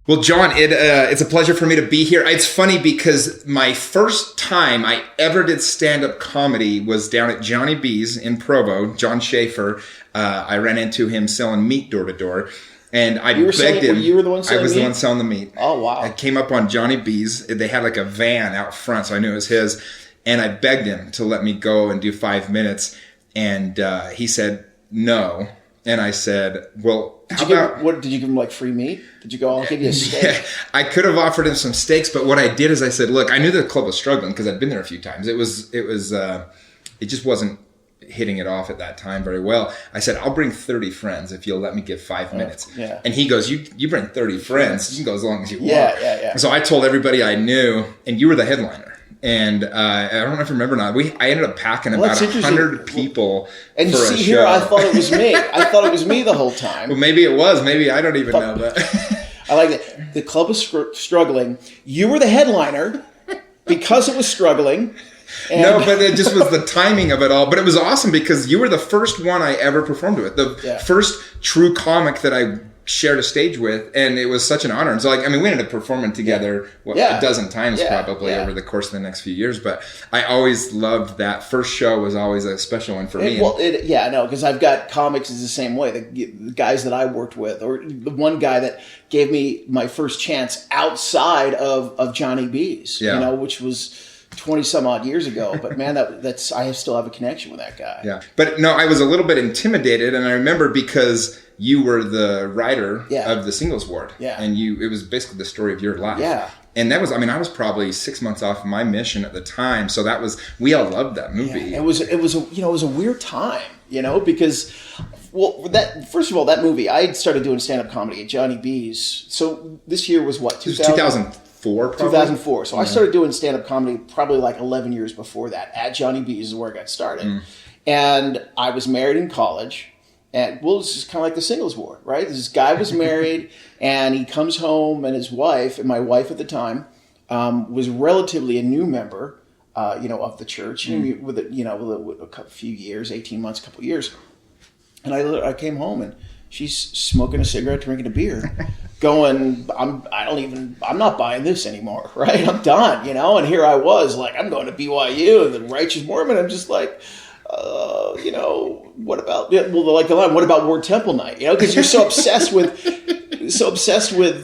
Well, John, it's a pleasure for me to be here. It's funny because my first time I ever did stand-up comedy was down at Johnny B's in Provo. John Schaefer. I ran into him selling meat door to door, and I begged him. You were the one selling meat? I was the one selling the meat. Oh, wow. I came up on Johnny B's. They had like a van out front, so I knew it was his. And I begged him to let me go and do 5 minutes. And he said no. And I said, well, did you give him like free meat? Did you go, I'll give you a steak? Yeah, I could have offered him some steaks, but what I did is I said, look, I knew the club was struggling because I'd been there a few times. It just wasn't hitting it off at that time very well. I said, I'll bring 30 friends if you'll let me give 5 minutes. Yeah. And he goes, you bring 30 friends. You can go as long as you want. Yeah. So I told everybody I knew, and you were the headliner. And I don't know if you remember or not. I ended up packing about 100 people and for a show. And see here, I thought it was me. I thought it was me the whole time. Well, maybe it was. Maybe I don't even know that. I like that. The club was struggling. You were the headliner because it was struggling. No, but it just was the timing of it all. But it was awesome because you were the first one I ever performed with. The first true comic that I shared a stage with, and it was such an honor. And so, we ended up performing together a dozen times probably over the course of the next few years. But I always loved that first show. Was always a special one for me. Because I've got comics is the same way. The guys that I worked with, or the one guy that gave me my first chance outside of Johnny B's, which was 20 some odd years ago, but man, I still have a connection with that guy. Yeah, but no, I was a little bit intimidated, and I remember because you were the writer of the Singles Ward, and it was basically the story of your life. Yeah, and that was, I was probably 6 months off my mission at the time, so we all loved that movie. Yeah, it was a weird time, because first of all, that movie, I had started doing stand up comedy at Johnny B's. So this year was what, 2004, probably? 2004. So I started doing stand-up comedy probably like 11 years before that. At Johnny B's is where I got started. And I was married in college. And, this is kind of like the Singles Ward, right? This guy was married, and he comes home, and his wife, and my wife at the time, was relatively a new member, of the church, with a few years, 18 months, a couple years. And I came home, and she's smoking a cigarette, drinking a beer, going, I'm not buying this anymore, right? I'm done, And here I was, like, I'm going to BYU, and the righteous Mormon. I'm just like, what about the line? What about Ward Temple night? Because you're so obsessed with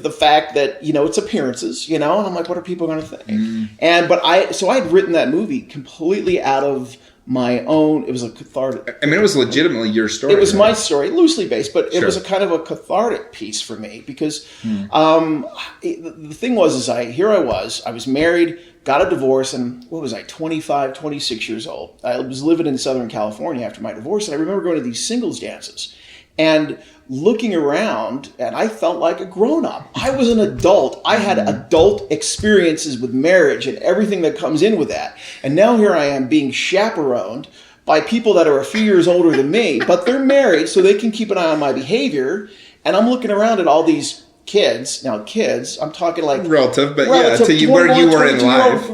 the fact that it's appearances, and I'm like, what are people going to think? So I had written that movie completely out of my own. It was a cathartic. It was legitimately your story. It was my story, loosely based, but it was a kind of a cathartic piece for me because the thing was, I was married, got a divorce, and what was I, 25, 26 years old. I was living in Southern California after my divorce, and I remember going to these singles dances and looking around, and I felt like a grown-up. I was an adult. I had adult experiences with marriage and everything that comes in with that. And now here I am being chaperoned by people that are a few years older than me, but they're married, so they can keep an eye on my behavior. And I'm looking around at all these kids. Now, kids, I'm talking like... Relative, but to where you were in life.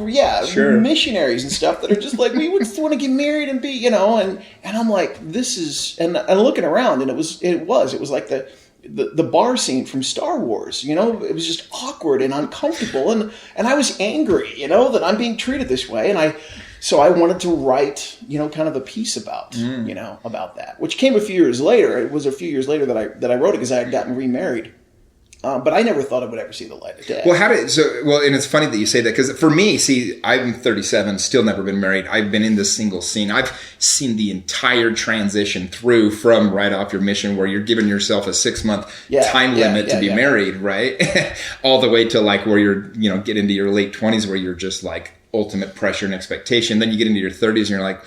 Missionaries and stuff that are just like, we would want to get married and be, and I'm like, this is... And looking around, and it was like the bar scene from Star Wars, it was just awkward and uncomfortable, and I was angry, that I'm being treated this way, and so I wanted to write, kind of a piece about, about that, which came a few years later. It was a few years later that I wrote it because I had gotten remarried. But I never thought it would ever see the light of day. Well, and it's funny that you say that because for me, I'm 37, still never been married. I've been in the single scene. I've seen the entire transition through from right off your mission where you're giving yourself a 6-month time limit to be married, right? All the way to like where you're, get into your late 20s where you're just like ultimate pressure and expectation. Then you get into your 30s and you're like,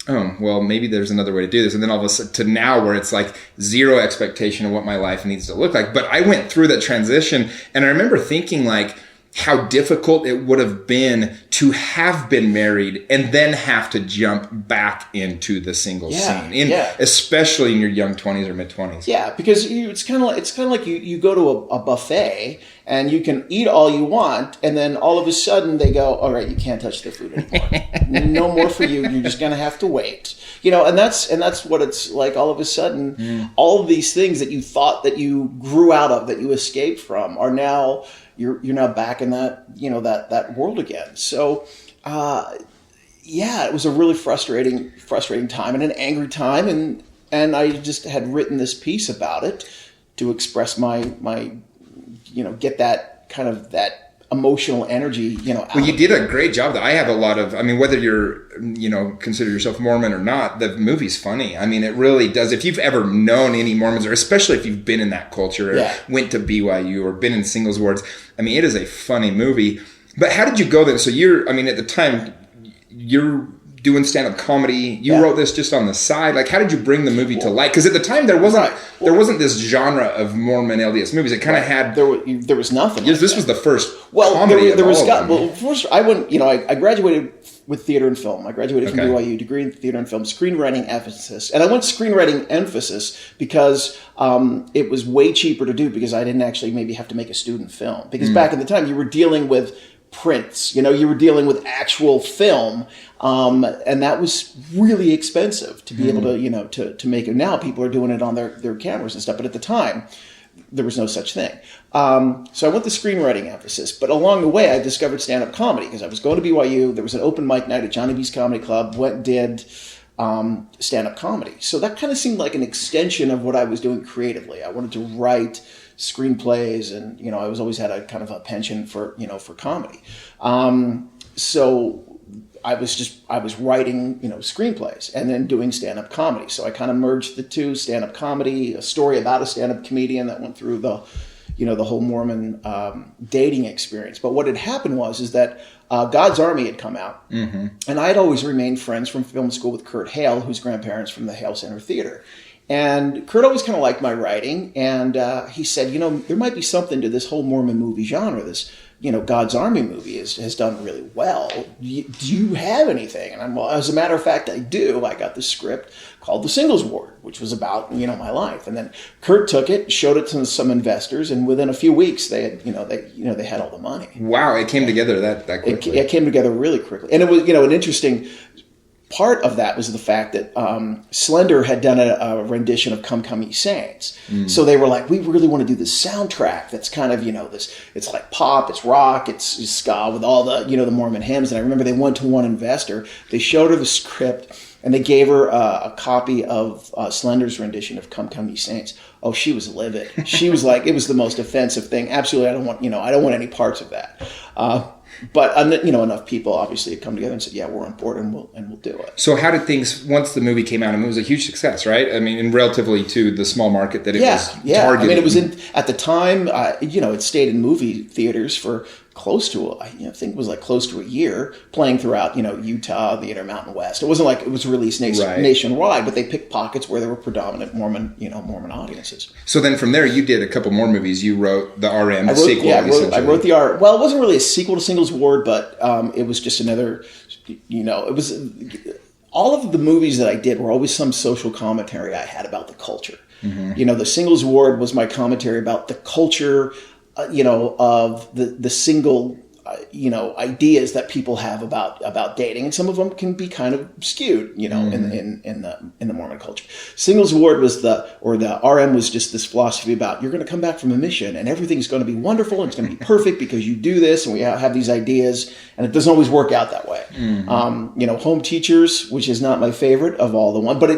oh, well, maybe there's another way to do this. And then all of a sudden to now where it's like zero expectation of what my life needs to look like. But I went through that transition and I remember thinking like, how difficult it would have been to have been married and then have to jump back into the single scene, especially in your young 20s or mid 20s. Yeah, because it's kind of like you go to a buffet and you can eat all you want, and then all of a sudden they go, all right, you can't touch the food anymore. No more for you. You're just going to have to wait. And that's what it's like. All of a sudden, all of these things that you thought that you grew out of, that you escaped from, are now you're now back in that that world again. So it was a really frustrating time and an angry time, and I just had written this piece about it to express my get that kind of that emotional energy, Well, you did a great job. I have a lot of, whether you're, consider yourself Mormon or not, the movie's funny. It really does. If you've ever known any Mormons, or especially if you've been in that culture, or went to BYU or been in singles wards, it is a funny movie. But how did you go then? So you're, at the time, you're doing stand-up comedy. You wrote this just on the side. Like, how did you bring the movie to light? Because at the time there wasn't this genre of Mormon LDS movies. It kind of had there was nothing. Yes, this was the first comedy. First I went. I graduated with theater and film. I graduated from BYU, degree in theater and film, screenwriting emphasis, and I went screenwriting emphasis because it was way cheaper to do, because I didn't actually maybe have to make a student film, because back in the time you were dealing with prints, you were dealing with actual film, and that was really expensive to be able to to make it. Now people are doing it on their cameras and stuff, but at the time there was no such thing. So I went the screenwriting emphasis, but along the way I discovered stand-up comedy, because I was going to BYU. There was an open mic night at Johnny B's Comedy Club. Went and did stand-up comedy. So that kind of seemed like an extension of what I was doing creatively. I wanted to write screenplays, and I always had a kind of a penchant for for comedy. So I was writing screenplays and then doing stand-up comedy. So I kind of merged the two: stand-up comedy, a story about a stand-up comedian that went through the the whole Mormon dating experience. But what had happened is that God's Army had come out, and I had always remained friends from film school with Kurt Hale, whose grandparents from the Hale Center Theater. And Kurt always kind of liked my writing, and he said, there might be something to this whole Mormon movie genre. This, God's Army movie has done really well. Do you have anything? And as a matter of fact, I do. I got the script called The Singles Ward, which was about, my life. And then Kurt took it, showed it to some investors, and within a few weeks, they had, they had all the money. Wow, it came together that quickly. It came together really quickly, and it was, an interesting. Part of that was the fact that Slender had done a rendition of Come Come Ye Saints. So they were like, we really want to do this soundtrack that's kind of, this, it's like pop, it's rock, it's ska with all the, the Mormon hymns. And I remember they went to one investor, they showed her the script, and they gave her a copy of Slender's rendition of Come Come Ye Saints. Oh, she was livid. She was like, it was the most offensive thing. Absolutely, I don't want any parts of that. But enough people obviously had come together and said, "Yeah, we're on board, and we'll do it." So, how did things once the movie came out? It was a huge success, right? And relatively to the small market that it was targeting. It was at the time. It stayed in movie theaters for close to, I think it was like close to a year, playing throughout, Utah, the Intermountain West. It wasn't like it was released nationwide, but they picked pockets where there were predominant Mormon audiences. So then from there, you did a couple more movies. You wrote the RM, sequel. Yeah, I wrote the RM. Well, it wasn't really a sequel to Singles Ward, but it was just another, it was, all of the movies that I did were always some social commentary I had about the culture. The Singles Ward was my commentary about the culture, of the single, ideas that people have about dating, and some of them can be kind of skewed, in the Mormon culture. Singles Ward was the RM was just this philosophy about, you're going to come back from a mission and everything's going to be wonderful and it's going to be perfect because you do this, and we have these ideas, and it doesn't always work out that way. Home Teachers, which is not my favorite of all the one, but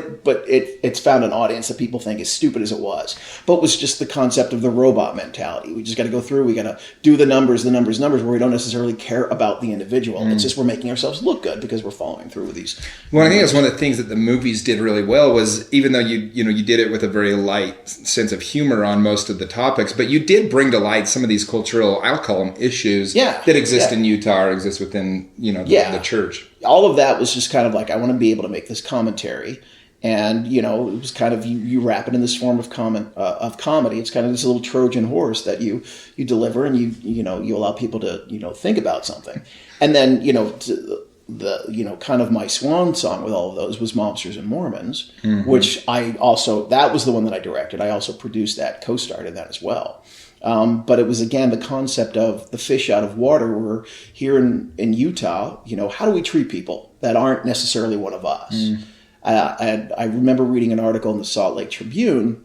it's found an audience that people think, as stupid as it was, but was just the concept of the robot mentality. We just got to go through, we got to do the numbers, where we don't necessarily care about the individual. It's just we're making ourselves look good because we're following through with these. Well, I think that's one of the things that the movies did really well was, even though you did it with a very light sense of humor on most of the topics, but you did bring to light some of these cultural, I'll call them issues, that exist in Utah or exist within the church. All of that was just kind of like, I want to be able to make this commentary And, you know, it was kind of, you wrap it in this form of comedy. It's kind of this little Trojan horse that you deliver, and you allow people to, think about something. And then, kind of my swan song with all of those was Mobsters and Mormons, which that was the one that I directed. I also produced that, co-starred in that as well. But it was, again, the concept of the fish out of water. We're here in Utah, how do we treat people that aren't necessarily one of us? And I remember reading an article in the Salt Lake Tribune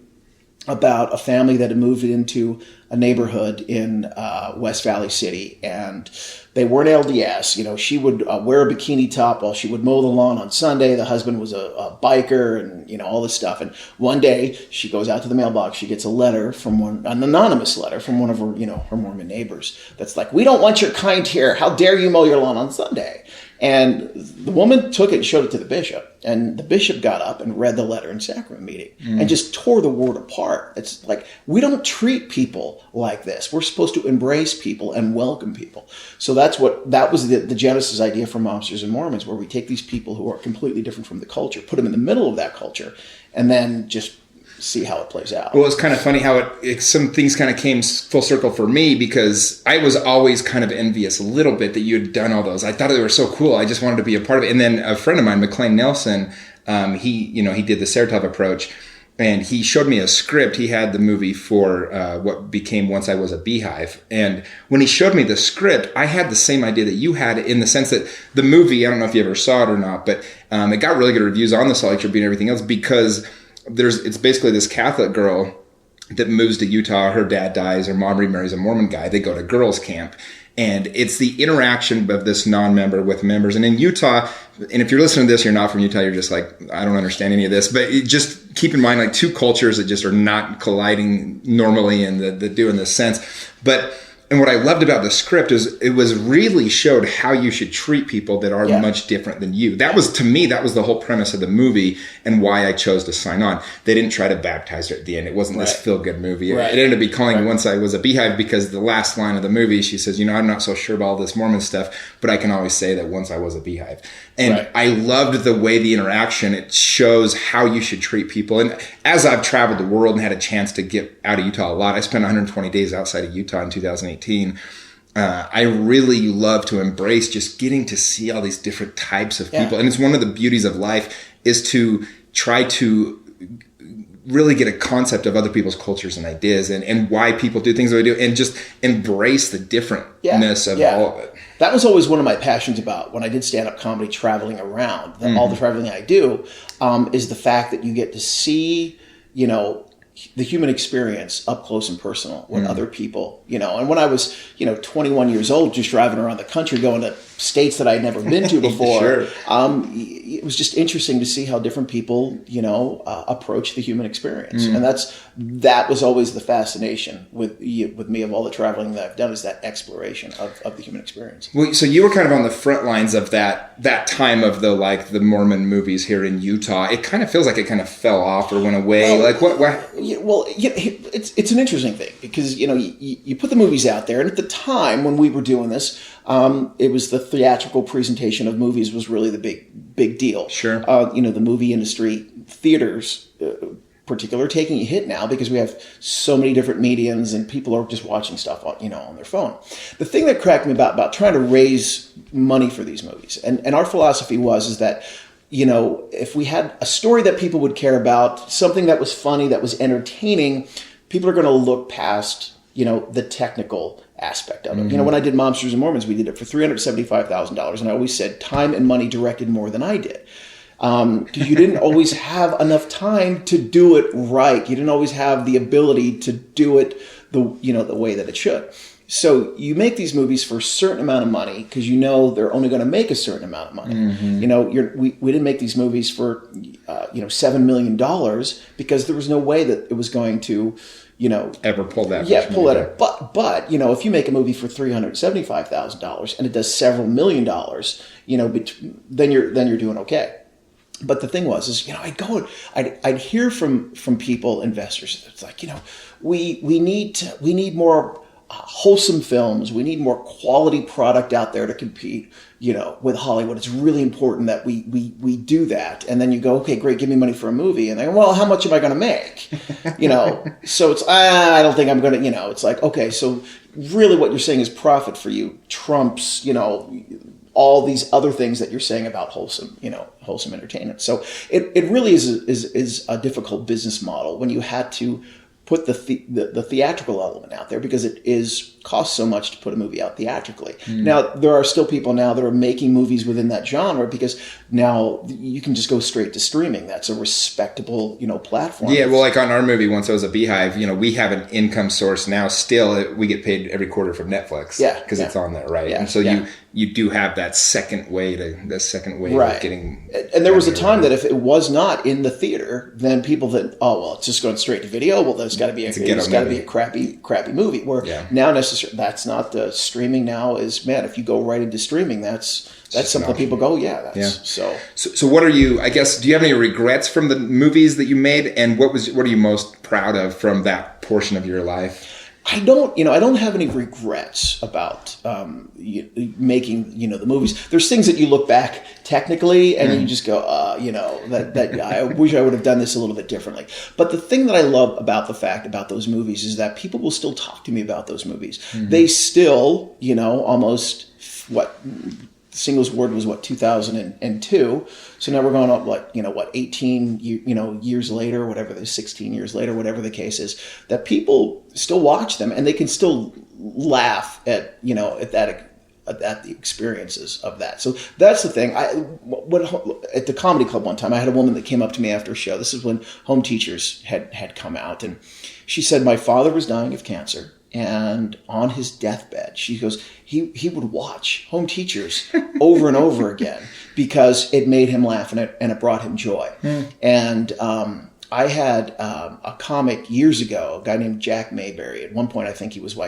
about a family that had moved into a neighborhood in West Valley City, and they weren't LDS. She would wear a bikini top while she would mow the lawn on Sunday. The husband was a biker, and all this stuff. And one day she goes out to the mailbox. She gets a letter from an anonymous letter from one of her, her Mormon neighbors. That's like, "We don't want your kind here. How dare you mow your lawn on Sunday?" And the woman took it and showed it to the bishop. And the bishop got up and read the letter in sacrament meeting and just tore the word apart. It's like, we don't treat people like this. We're supposed to embrace people and welcome people. So that was the Genesis idea for Mobsters and Mormons, where we take these people who are completely different from the culture, put them in the middle of that culture, and then just see how it plays out. Well, it's kind of funny how some things kind of came full circle for me, because I was always kind of envious a little bit that you had done all those. I thought they were so cool. I just wanted to be a part of it. And then a friend of mine, McLean Nelson, he did the Saratov approach, and he showed me a script. He had the movie for what became Once I Was a Beehive. And when he showed me the script, I had the same idea that you had, in the sense that the movie, I don't know if you ever saw it or not, but it got really good reviews on the Salt Lake Tribune and everything else, because it's basically this Catholic girl that moves to Utah. Her dad dies. Her mom remarries a Mormon guy. They go to girls' camp. And it's the interaction of this non-member with members. And in Utah, and if you're listening to this, you're not from Utah, you're just like, I don't understand any of this. But just keep in mind, like, two cultures that just are not colliding normally and that do in this sense. And what I loved about the script is it was really showed how you should treat people that are much different than you. That was, to me, that was the whole premise of the movie and why I chose to sign on. They didn't try to baptize her at the end. It wasn't this feel-good movie. It ended up calling Once I Was a Beehive, because the last line of the movie, she says, I'm not so sure about all this Mormon stuff, but I can always say that once I was a beehive. And I loved the way the interaction, it shows how you should treat people. And as I've traveled the world and had a chance to get out of Utah a lot, I spent 120 days outside of Utah in 2018. I really love to embrace just getting to see all these different types of people. And it's one of the beauties of life, is to try to really get a concept of other people's cultures and ideas, and why people do things the way they do, and just embrace the differentness of all of it. That was always one of my passions about when I did stand-up comedy, traveling around. All the traveling I do is the fact that you get to see, the human experience up close and personal with other people, And when I was, 21 years old, just driving around the country, going to states that I'd never been to before, it was just interesting to see how different people, approach the human experience. And that was always the fascination with me, of all the traveling that I've done, is that exploration of the human experience. Well, so you were kind of on the front lines of that time of the Mormon movies here in Utah. It kind of feels like it kind of fell off or went away. It's an interesting thing, because you put the movies out there, and at the time when we were doing this, it was the theatrical presentation of movies was really the big deal. Sure. The movie industry, theaters, particular, taking a hit now, because we have so many different mediums and people are just watching stuff on their phone. The thing that cracked me about trying to raise money for these movies, and our philosophy is that, if we had a story that people would care about, something that was funny, that was entertaining, people are going to look past, the technical aspect of it. When I did Mobsters and Mormons, we did it for $375,000. And I always said time and money directed more than I did. Because you didn't always have enough time to do it right. You didn't always have the ability to do it the way that it should. So you make these movies for a certain amount of money, because they're only going to make a certain amount of money. We didn't make these movies for $7 million, because there was no way that it was going to ever pull that. Yeah, pull that up. But if you make a movie for $375,000 and it does several $1 million, then you're doing okay. But the thing was, I'd go and I'd hear from people, investors. It's like, we need more wholesome films. We need more quality product out there to compete, with Hollywood. It's really important that we do that. And then you go, okay, great, give me money for a movie. And they go, well, how much am I going to make? So it's, I don't think I'm going to, it's like, okay, so really what you're saying is profit for you trumps, all these other things that you're saying about wholesome entertainment. So it really is a difficult business model when you had to put the theatrical element out there, because it costs so much to put a movie out theatrically. Now, there are still people now that are making movies within that genre, because now you can just go straight to streaming. That's a respectable, platform. Yeah, well, like on our movie, Once I Was a Beehive, we have an income source now. Still, we get paid every quarter from Netflix. Yeah, because it's on there, right? Yeah, and so you do have that second way right. of getting. And there was a time that if it was not in the theater, then people that, oh well, it's just going straight to video. Well, there's got to be a crappy movie. Where now that's not the streaming. Now is, man, if you go right into streaming, that's something people go, So what are you? I guess, do you have any regrets from the movies that you made, and what are you most proud of from that portion of your life? I don't have any regrets about making, the movies. There's things that you look back technically and you just go, that I wish I would have done this a little bit differently. But the thing that I love about those movies is that people will still talk to me about those movies. Mm-hmm. They still, almost Singles Award was 2002. So now we're going up 18 years later, whatever, 16 years later, whatever the case is, that people still watch them and they can still laugh at the experiences of that. So that's the thing. At the comedy club one time, I had a woman that came up to me after a show. This is when Home Teachers had come out, and she said, my father was dying of cancer. And on his deathbed, she goes, he would watch Home Teachers over and over again because it made him laugh and it brought him joy. And I had a comic years ago, a guy named Jack Mayberry. At one point, I think he was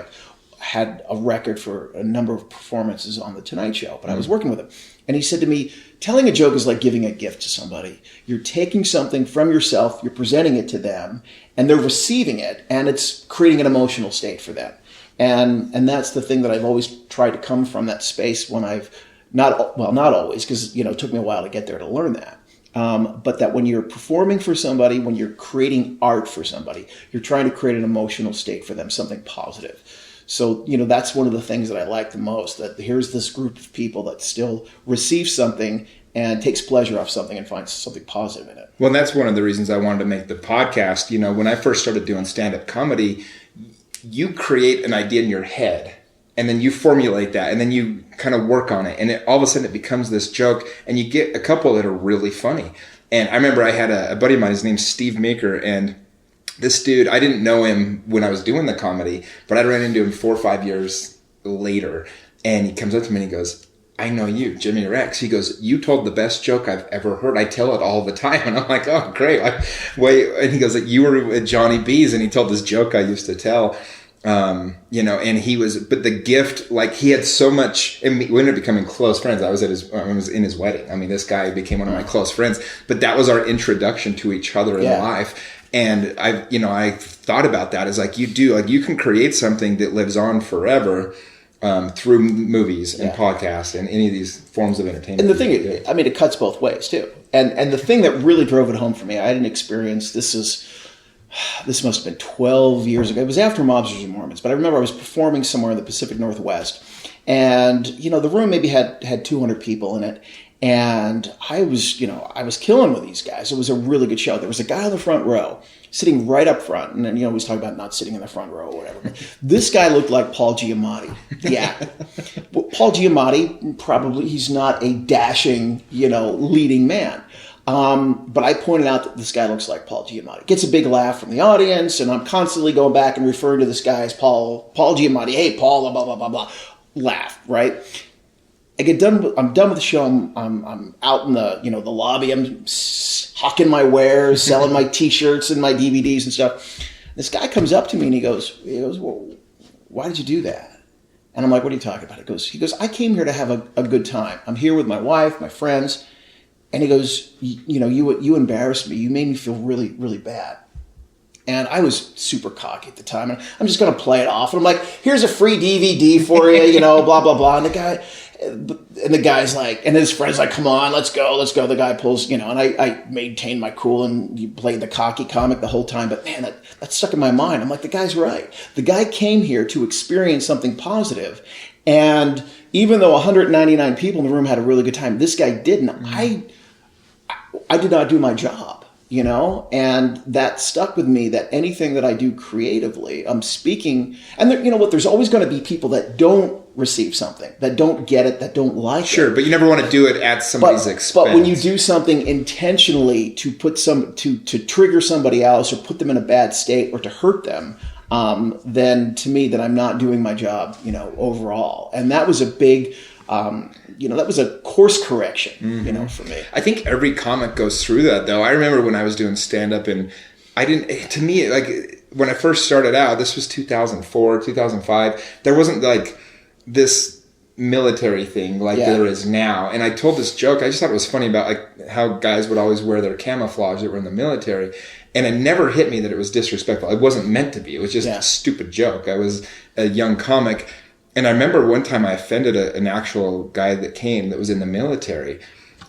had a record for a number of performances on The Tonight Show, but I was working with him. And he said to me, telling a joke is like giving a gift to somebody. You're taking something from yourself, you're presenting it to them, and they're receiving it, and it's creating an emotional state for them. And that's the thing that I've always tried to come from that space when I've, not always, because, it took me a while to get there to learn that. But that when you're performing for somebody, when you're creating art for somebody, you're trying to create an emotional state for them, something positive. So, that's one of the things that I like the most, that here's this group of people that still receive something and takes pleasure off something and finds something positive in it. Well, that's one of the reasons I wanted to make the podcast. When I first started doing stand-up comedy, you create an idea in your head and then you formulate that and then you kind of work on it. And all of a sudden it becomes this joke, and you get a couple that are really funny. And I remember I had a buddy of mine, his name's Steve Meeker, and this dude, I didn't know him when I was doing the comedy, but I ran into him 4 or 5 years later, and he comes up to me and he goes, I know you, Jimmy Rex. He goes, you told the best joke I've ever heard. I tell it all the time. And I'm like, oh, great. And he goes, you were at Johnny B's, and he told this joke I used to tell, and but the gift, he had so much, and we ended up becoming close friends. I was in his wedding. I mean, this guy became one of my close friends, but that was our introduction to each other in life. And I thought about that as you can create something that lives on forever through movies and podcasts and any of these forms of entertainment. And the thing, it cuts both ways too. And the thing that really drove it home for me, I had an experience. This must have been 12 years ago. It was after Mobsters and Mormons, but I remember I was performing somewhere in the Pacific Northwest, and the room maybe had 200 people in it. And I was killing with these guys. It was a really good show. There was a guy on the front row, sitting right up front. And then, we was talking about not sitting in the front row or whatever. This guy looked like Paul Giamatti, the actor. Well, Paul Giamatti, probably, he's not a dashing, leading man. But I pointed out that this guy looks like Paul Giamatti. Gets a big laugh from the audience, and I'm constantly going back and referring to this guy as Paul Giamatti. Hey, Paul, blah, blah, blah, blah. Laugh, right? I'm done with the show. I'm out in the lobby. I'm hawking my wares, selling my T-shirts and my DVDs and stuff. This guy comes up to me and he goes, well, why did you do that? And I'm like, what are you talking about? He goes, I came here to have a good time. I'm here with my wife, my friends. And he goes, you embarrassed me. You made me feel really, really bad. And I was super cocky at the time. And I'm just going to play it off. And I'm like, here's a free DVD for you, you know, blah, blah, blah. And the guy's like, and his friend's like, come on, let's go. The guy pulls, you know, and I maintained my cool and you played the cocky comic the whole time. But man, that stuck in my mind. I'm like, the guy's right. The guy came here to experience something positive. And even though 199 people in the room had a really good time, this guy didn't. I did not do my job, you know, and that stuck with me, that anything that I do creatively, I'm speaking, and there, you know what, there's always going to be people that don't receive something, that don't get it, that don't like it. Sure, but you never want to do it at somebody's expense. But when you do something intentionally to put to trigger somebody else or put them in a bad state or to hurt them, then to me, that I'm not doing my job, you know, overall. And that was a big, you know, that was a course correction, you know, for me. I think every comic goes through that, though. I remember when I was doing stand-up, and to me, like, when I first started out, this was 2004, 2005, there wasn't, like, this military thing like there is now. And I told this joke, I just thought it was funny about, like, how guys would always wear their camouflage that were in the military. And it never hit me that it was disrespectful. It wasn't meant to be. It was just a stupid joke. I was a young comic. And I remember one time I offended an actual guy that came that was in the military.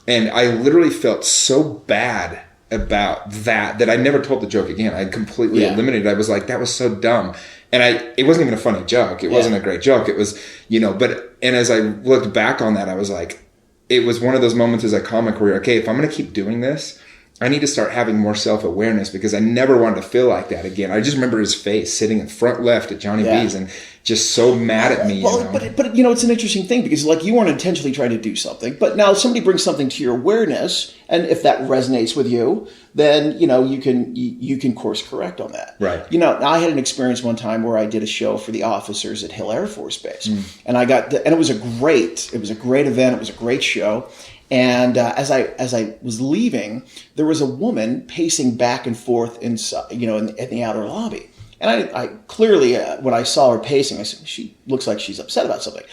And I literally felt so bad about that I never told the joke again. I completely eliminated it. I was like, that was so dumb. And it wasn't even a funny joke. It wasn't a great joke. It was, you know, and as I looked back on that, I was like, it was one of those moments as a comic where you're, okay, if I'm going to keep doing this, I need to start having more self-awareness, because I never wanted to feel like that again. I just remember his face sitting in front left at Johnny B's and just so mad at me. Well, you know? But you know, it's an interesting thing, because like, you weren't intentionally trying to do something, but now somebody brings something to your awareness, and if that resonates with you, then, you know, you can course correct on that. Right. You know, I had an experience one time where I did a show for the officers at Hill Air Force Base, and and it was a great event. It was a great show. And as I was leaving, there was a woman pacing back and forth inside, you know, in the outer lobby. And I clearly, when I saw her pacing, I said, she looks like she's upset about something.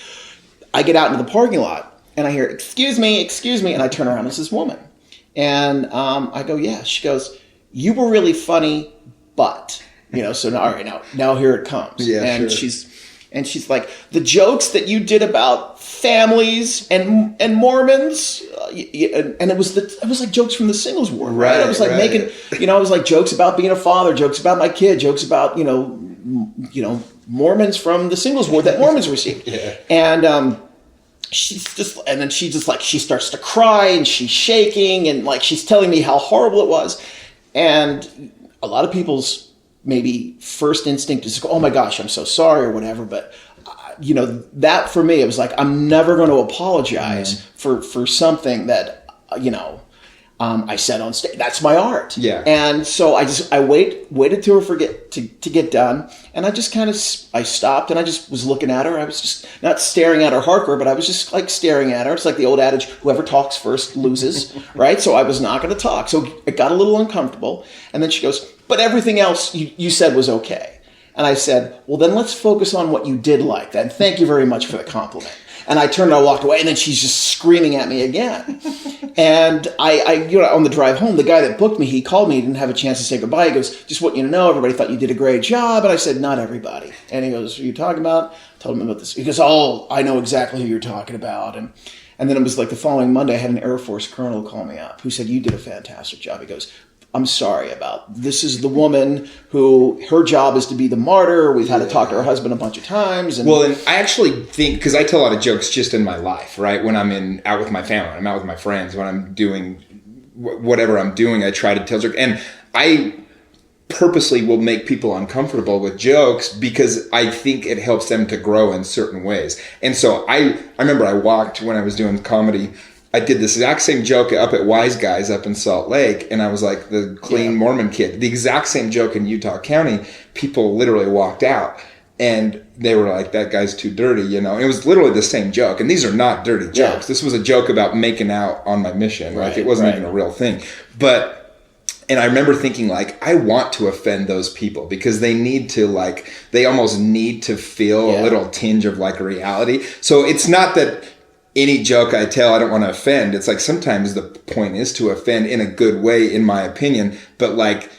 I get out into the parking lot and I hear, excuse me. And I turn around, it's this woman. And I go, yeah. She goes, you were really funny, but, you know, so now, all right, now here it comes. Yeah, and sure. She's like, the jokes that you did about families and Mormons, and it was like jokes from the singles ward, right? I was like making, you know, I was like jokes about being a father, jokes about my kid, jokes about, you know, Mormons from the singles ward that Mormons received. And she starts to cry, and she's shaking, and like she's telling me how horrible it was. And a lot of people's maybe first instinct is to go, oh my gosh, I'm so sorry, or whatever. But you know, that for me, it was like, I'm never going to apologize for something that, you know, I said on stage. That's my art. Yeah. And so I waited till her to get done. And I just kind of, I stopped and I just was looking at her. I was just not staring at her hardcore, but I was just like staring at her. It's like the old adage, whoever talks first loses, right? So I was not going to talk. So it got a little uncomfortable. And then she goes, but everything else you said was okay. And I said, well, then let's focus on what you did like that. And thank you very much for the compliment. And I turned and I walked away, and then she's just screaming at me again. And I you know, on the drive home, the guy that booked me, he called me. He didn't have a chance to say goodbye. He goes, just want you to know, everybody thought you did a great job. And I said, not everybody. And he goes, who are you talking about? I told him about this. He goes, oh, I know exactly who you're talking about. And then it was like the following Monday, I had an Air Force colonel call me up who said, you did a fantastic job. He goes, I'm sorry about this. Is the woman who her job is to be the martyr. We've had to talk to her husband a bunch of times. And I actually think, because I tell a lot of jokes just in my life, right? When I'm out with my family, I'm out with my friends, when I'm doing whatever I'm doing, I try to tell jokes. And I purposely will make people uncomfortable with jokes because I think it helps them to grow in certain ways. And so I remember I walked when I was doing comedy. I did this exact same joke up at Wise Guys up in Salt Lake, and I was like the clean Mormon kid. The exact same joke in Utah County. People literally walked out, and they were like, that guy's too dirty, you know. And it was literally the same joke, and these are not dirty jokes. Yeah. This was a joke about making out on my mission. Like, it wasn't even a real thing. And I remember thinking, like, I want to offend those people because they need to, like, they almost need to feel a little tinge of, like, reality. So it's not that any joke I tell, I don't want to offend. It's like sometimes the point is to offend in a good way, in my opinion. But like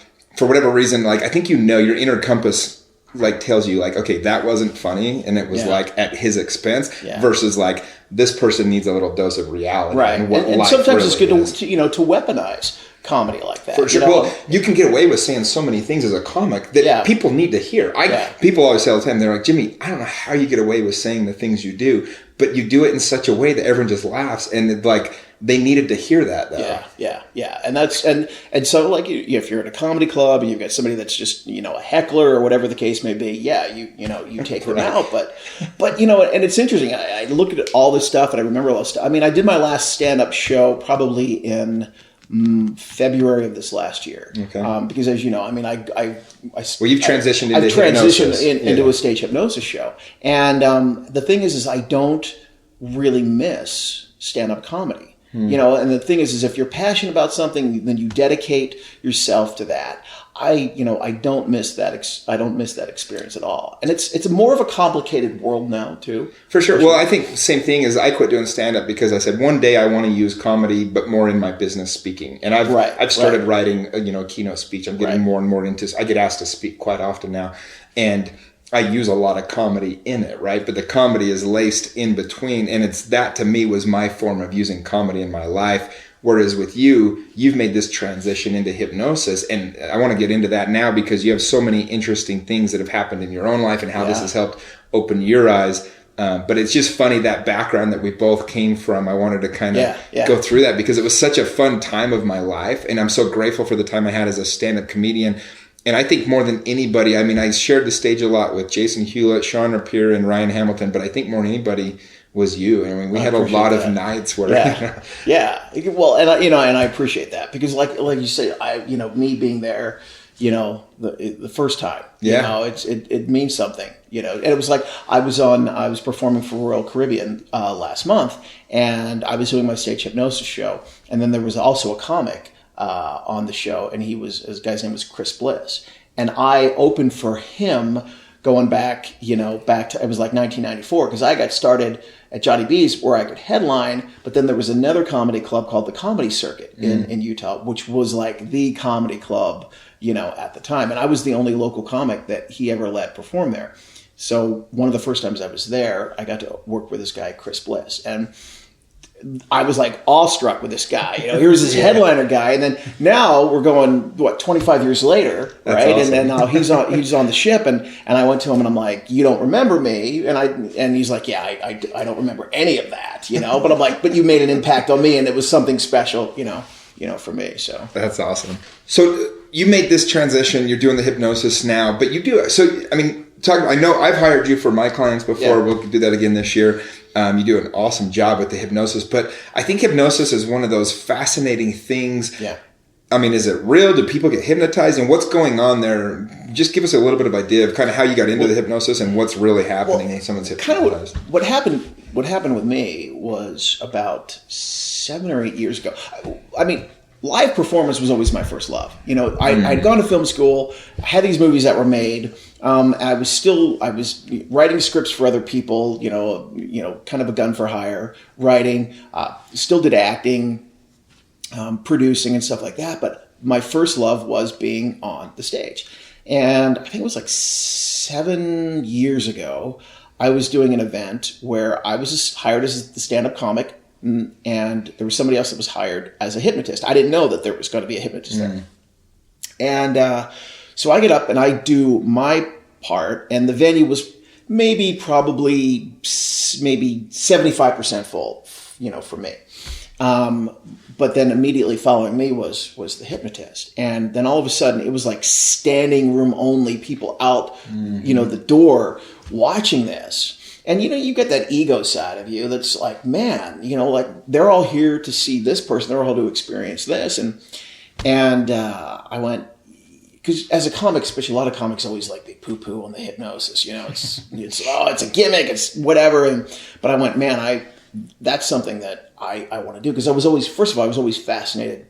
for whatever reason, like, I think, your inner compass, like, tells you, like, okay, that wasn't funny, and it was like at his expense, versus like, this person needs a little dose of reality. Right. And sometimes it's good to weaponize comedy like that. For sure. Well, you can get away with saying so many things as a comic that people need to hear. People always say all the time, they're like, Jimmy, I don't know how you get away with saying the things you do, but you do it in such a way that everyone just laughs, and like, they needed to hear that, though. Yeah. And that's and so, like, if you're at a comedy club and you've got somebody that's just, a heckler or whatever the case may be, you take them out. But and it's interesting. I look at all this stuff and I remember all this stuff. I mean, I did my last stand-up show probably in February of this last year. Okay. Because, as you know, I mean, you've transitioned into hypnosis. Into a stage hypnosis show. And the thing is I don't really miss stand-up comedy. And the thing is if you're passionate about something, then you dedicate yourself to that. I don't miss that. I don't miss that experience at all. And it's more of a complicated world now too. For sure. Well, I think the same thing is I quit doing stand-up because I said one day I want to use comedy, but more in my business speaking. And I've started writing a keynote speech. I'm getting more and more into. I get asked to speak quite often now, and I use a lot of comedy in it, right? But the comedy is laced in between. And that to me was my form of using comedy in my life. Whereas with you've made this transition into hypnosis. And I want to get into that now because you have so many interesting things that have happened in your own life and how this has helped open your eyes. But it's just funny, that background that we both came from. I wanted to kind of go through that because it was such a fun time of my life. And I'm so grateful for the time I had as a stand-up comedian. And I think more than anybody, I mean, I shared the stage a lot with Jason Hewlett, Sean Rapier, and Ryan Hamilton, but I think more than anybody was you. I mean, we had a lot of nights where... Well, and I appreciate that because like you say, me being there, the first time, it means something, and it was like, I was performing for Royal Caribbean last month, and I was doing my stage hypnosis show. And then there was also a comic on the show, and his guy's name was Chris Bliss, and I opened for him going back to, it was like 1994, because I got started at Johnny B's where I could headline, but then there was another comedy club called the Comedy Circuit in Utah, which was like the comedy club, at the time, and I was the only local comic that he ever let perform there. So one of the first times I was there, I got to work with this guy Chris Bliss, and I was like awestruck with this guy. Here's this headliner guy, and then now we're going 25 years later, right? Awesome. And then now he's on the ship, and I went to him and I'm like, "You don't remember me?" And he's like, "Yeah, I don't remember any of that, But I'm like, "But you made an impact on me, and it was something special, for me." So that's awesome. So you made this transition. You're doing the hypnosis now, but you do so. I mean, I know I've hired you for my clients before. Yeah. We'll do that again this year. You do an awesome job with the hypnosis, but I think hypnosis is one of those fascinating things. Yeah. I mean, is it real? Do people get hypnotized? And what's going on there? Just give us a little bit of idea of kind of how you got into the hypnosis and what's really happening when someone's hypnotized. Kind of what happened with me was about 7 or 8 years ago. I mean, live performance was always my first love. I'd gone to film school, I had these movies that were made. I was writing scripts for other people, kind of a gun for hire, writing, still did acting, producing and stuff like that. But my first love was being on the stage. And I think it was like 7 years ago, I was doing an event where I was hired as the stand-up comic, and there was somebody else that was hired as a hypnotist. I didn't know that there was going to be a hypnotist there. And so I get up and I do my part, and the venue was maybe 75% full, for me. But then immediately following me was the hypnotist. And then all of a sudden it was like standing room only, people out, the door watching this. And, you get that ego side of you that's like, man, like they're all here to see this person. They're all to experience this. And I went, because as a comic, especially a lot of comics always like they poo-poo on the hypnosis. It's a gimmick, it's whatever. But I went, man, that's something that I want to do, because I was always fascinated,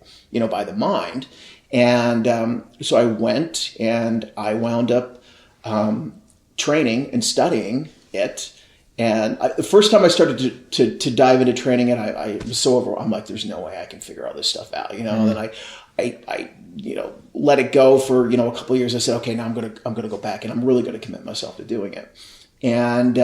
by the mind. And so I went and I wound up training and studying it. And the first time I started to dive into training it, I was so overwhelmed. I'm like, there's no way I can figure all this stuff out, And then I let it go for, a couple of years. I said, okay, now I'm going to go back and I'm really going to commit myself to doing it. And,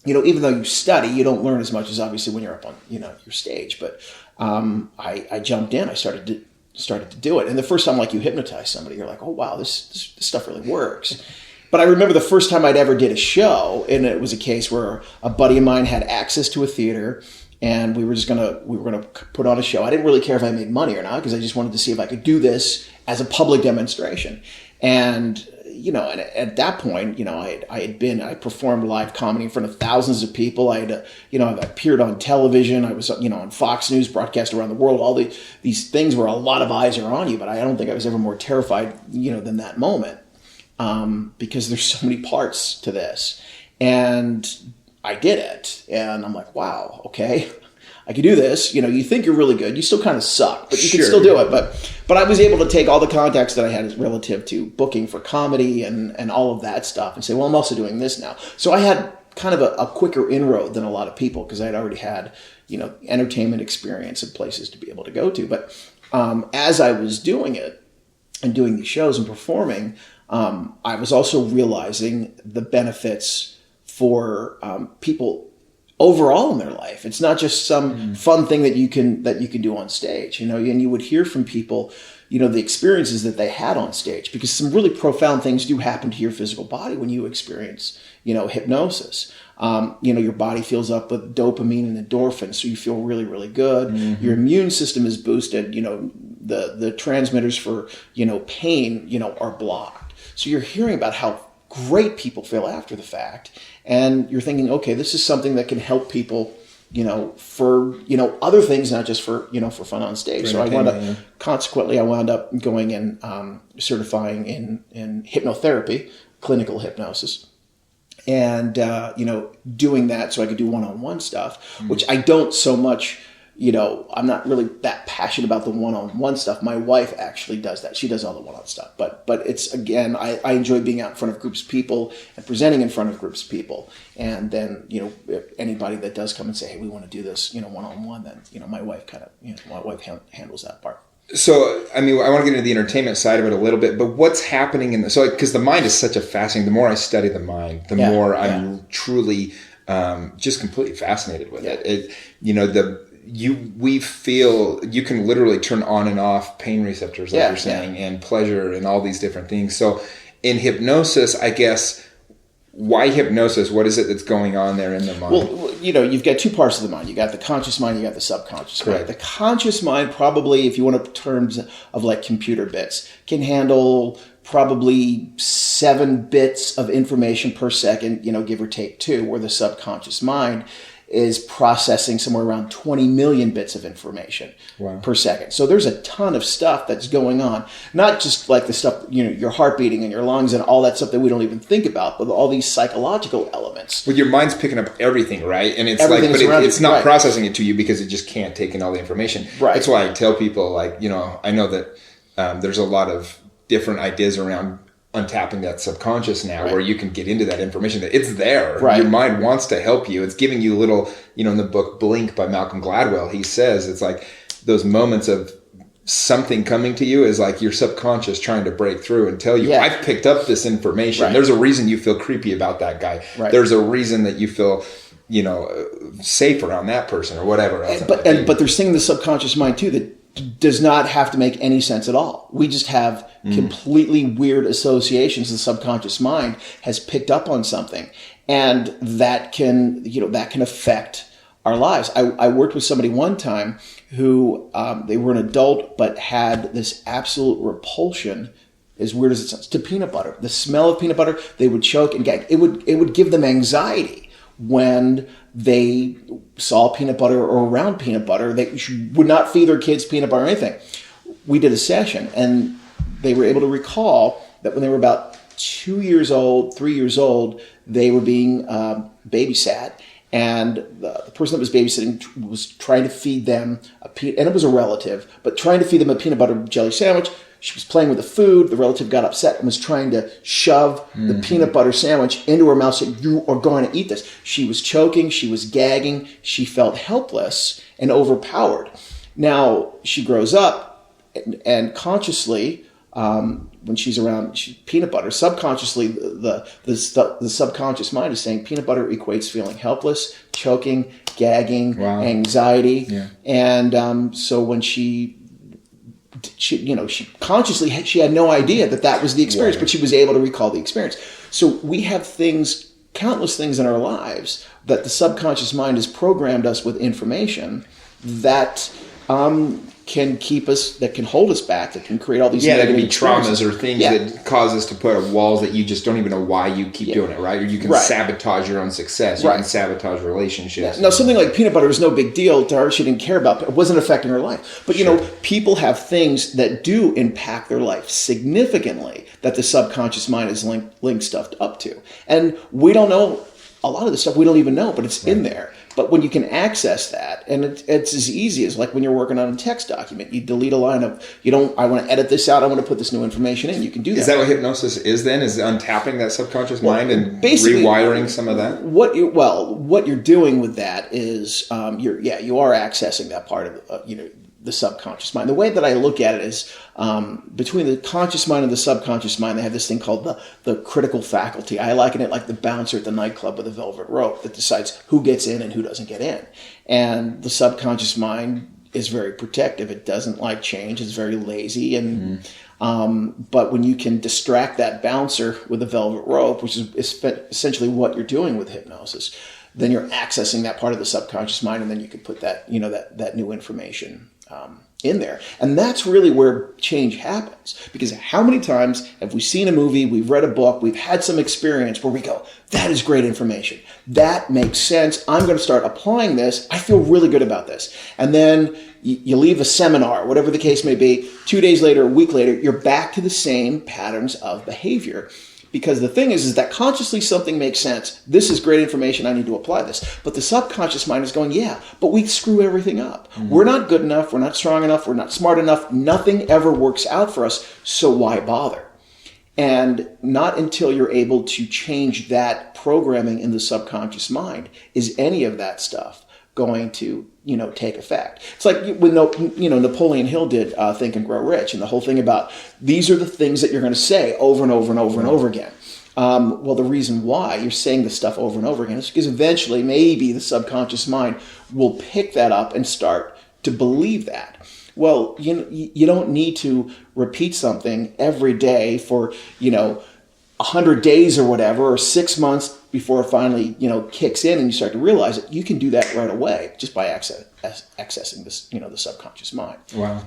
even though you study, you don't learn as much as obviously when you're up on, your stage. But I jumped in. I started to do it. And the first time, like, you hypnotize somebody, you're like, oh, wow, this stuff really works. But I remember the first time I'd ever did a show, and it was a case where a buddy of mine had access to a theater, and we were gonna put on a show. I didn't really care if I made money or not, because I just wanted to see if I could do this as a public demonstration. And and at that point, I performed live comedy in front of thousands of people. I appeared on television. I was, on Fox News, broadcast around the world. All these things where a lot of eyes are on you. But I don't think I was ever more terrified, than that moment, because there's so many parts to this. And I did it, and I'm like, wow, okay, I could do this. You think you're really good. You still kind of suck, but you can still do it. But I was able to take all the contacts that I had relative to booking for comedy and all of that stuff and say, well, I'm also doing this now. So I had kind of a quicker inroad than a lot of people, because I had already had, entertainment experience and places to be able to go to. But as I was doing it and doing these shows and performing, I was also realizing the benefits for people overall in their life. It's not just some fun thing that you can do on stage, and you would hear from people, the experiences that they had on stage, because some really profound things do happen to your physical body when you experience, hypnosis. Your body fills up with dopamine and endorphins, so you feel really, really good. Mm-hmm. Your immune system is boosted. The transmitters for, pain, are blocked. So you're hearing about how great people feel after the fact, and you're thinking, okay, this is something that can help people, for other things, not just for for fun on stage. So I wound up going and certifying in hypnotherapy, clinical hypnosis, and doing that so I could do one-on-one stuff, which I don't so much. I'm not really that passionate about the one-on-one stuff. My wife actually does that. She does all the one-on stuff. But it's, again, I enjoy being out in front of groups of people and presenting in front of groups of people. And then, if anybody that does come and say, hey, we want to do this, one-on-one, then, my wife handles that part. So, I want to get into the entertainment side of it a little bit, but what's happening because the mind is such a fascinating, the more I study the mind, the more I'm truly just completely fascinated with it. We feel you can literally turn on and off pain receptors, like you're saying, and pleasure and all these different things. So in hypnosis, I guess, why hypnosis? What is it that's going on there in the mind? Well, you've got two parts of the mind. You got the conscious mind, you got the subconscious mind. The conscious mind, probably, if you want to terms of like computer bits, can handle probably 7 bits of information per second, give or take 2, where the subconscious mind is processing somewhere around 20 million bits of information per second. So there's a ton of stuff that's going on. Not just like the stuff, your heart beating and your lungs and all that stuff that we don't even think about, but all these psychological elements. Well, your mind's picking up everything, right? And it's it's not processing it to you because it just can't take in all the information. Right. That's why I tell people, I know that there's a lot of different ideas around untapping that subconscious now, where you can get into that information that it's there. Right. Your mind wants to help you. It's giving you little, in the book Blink by Malcolm Gladwell, he says it's like those moments of something coming to you is like your subconscious trying to break through and tell you, I've picked up this information. Right. There's a reason you feel creepy about that guy. Right. There's a reason that you feel, safe around that person or whatever else. But there's things in the subconscious mind too that does not have to make any sense at all. We just have completely weird associations. The subconscious mind has picked up on something, and that can affect our lives. I worked with somebody one time who they were an adult but had this absolute repulsion, as weird as it sounds, to peanut butter. The smell of peanut butter, they would choke and gag. It would give them anxiety when they saw peanut butter or around peanut butter. They would not feed their kids peanut butter or anything. We did a session, and they were able to recall that when they were about 2 years old, 3 years old, they were being babysat, and the person that was babysitting was trying to feed them and it was a relative, but trying to feed them a peanut butter jelly sandwich. She was playing with the food. The relative got upset and was trying to shove the peanut butter sandwich into her mouth, saying, you are going to eat this. She was choking. She was gagging. She felt helpless and overpowered. Now, she grows up, and consciously, when she's around peanut butter, subconsciously, the subconscious mind is saying peanut butter equates feeling helpless, choking, gagging, anxiety. Yeah. And so when she consciously, she had no idea that was the experience, but she was able to recall the experience. So we have countless things in our lives that the subconscious mind has programmed us with information that can keep us, that can hold us back, that can create all these that can be traumas or things that cause us to put up walls that you just don't even know why you keep doing it, right? Or you can sabotage your own success. You can sabotage relationships. Now, something like peanut butter was no big deal to her. She didn't care about it. It wasn't affecting her life. But, people have things that do impact their life significantly that the subconscious mind is linked stuff up to. And we don't know, a lot of the stuff we don't even know, but it's in there. But when you can access that, and it's as easy as like when you're working on a text document, you delete a line of, I want to edit this out, I want to put this new information in. You can do that. Is that what hypnosis is then? Is untapping that subconscious mind and rewiring some of that? What you're doing with that is you are accessing that part of the subconscious mind. The way that I look at it is between the conscious mind and the subconscious mind, they have this thing called the critical faculty. I liken it like the bouncer at the nightclub with a velvet rope that decides who gets in and who doesn't get in. And the subconscious mind is very protective. It doesn't like change. It's very lazy. And but when you can distract that bouncer with a velvet rope, which is essentially what you're doing with hypnosis, then you're accessing that part of the subconscious mind, and then you can put that that new information in there. And that's really where change happens. Because how many times have we seen a movie, we've read a book, we've had some experience where we go, that is great information. That makes sense. I'm going to start applying this. I feel really good about this. And then you leave a seminar, whatever the case may be, 2 days later, a week later, you're back to the same patterns of behavior. Because the thing is that consciously something makes sense. This is great information. I need to apply this. But the subconscious mind is going, but we screw everything up. Mm-hmm. We're not good enough. We're not strong enough. We're not smart enough. Nothing ever works out for us. So why bother? And not until you're able to change that programming in the subconscious mind is any of that stuff going to take effect. It's like when Napoleon Hill did Think and Grow Rich, and the whole thing about these are the things that you're going to say over and over and over and over again. Well, the reason why you're saying this stuff over and over again is because eventually maybe the subconscious mind will pick that up and start to believe that. Well, you don't need to repeat something every day for 100 days or whatever, or 6 months before it finally, kicks in and you start to realize it. You can do that right away just by accessing this, the subconscious mind. Wow.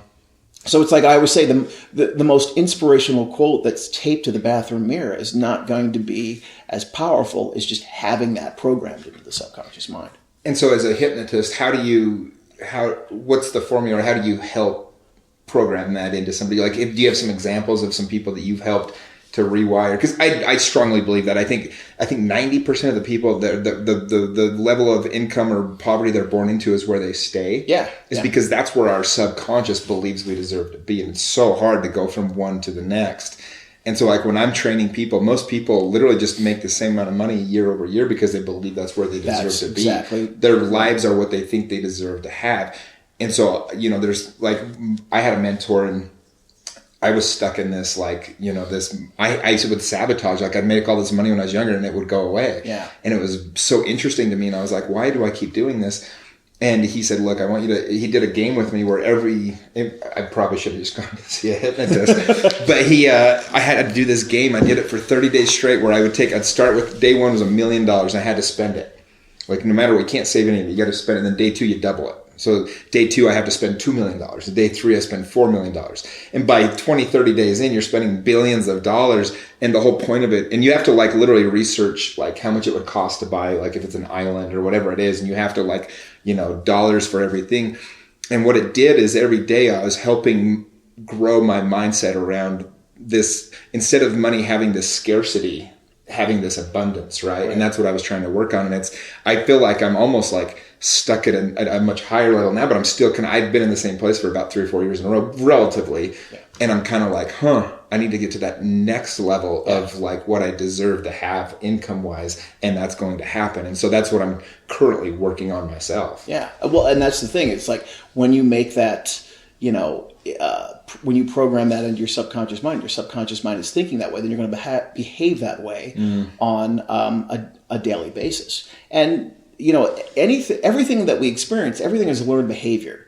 So it's like I always say, the most inspirational quote that's taped to the bathroom mirror is not going to be as powerful as just having that programmed into the subconscious mind. And so as a hypnotist, what's the formula, or how do you help program that into somebody? Like, do you have some examples of some people that you've helped to rewire? Because I strongly believe that. I think 90% of the people, the level of income or poverty they're born into is where they stay. Because that's where our subconscious believes we deserve to be. And it's so hard to go from one to the next. And so like when I'm training people, most people literally just make the same amount of money year over year because they believe that's where they deserve to be. Exactly. Their lives are what they think they deserve to have. And so, there's like, I had a mentor, and I was stuck in this, like, I would sabotage. Like, I'd make all this money when I was younger and it would go away. Yeah. And it was so interesting to me. And I was like, why do I keep doing this? And he said, look, he did a game with me where I probably should have just gone to see a hypnotist, but I had to do this game. I did it for 30 days straight where I'd start with day one was $1 million and I had to spend it. Like, no matter what, you can't save any of it. You got to spend it. And then day two, you double it. So day two, I have to spend $2 million. And day three, I spend $4 million. And by 20, 30 days in, you're spending billions of dollars. And the whole point of it, and you have to like literally research like how much it would cost to buy, like if it's an island or whatever it is. And you have to like, dollars for everything. And what it did is every day I was helping grow my mindset around this, instead of money having this scarcity, having this abundance, right? And that's what I was trying to work on. And I feel like I'm almost like stuck at a much higher level now, but I'm still I've been in the same place for about 3 or 4 years in a row, relatively. Yeah. And I'm kind of like, I need to get to that next level of like what I deserve to have income wise. And that's going to happen. And so that's what I'm currently working on myself. Yeah. Well, and that's the thing. It's like when you make that, when you program that into your subconscious mind is thinking that way, then you're going to behave that way on a daily basis. And, everything that we experience, everything is a learned behavior.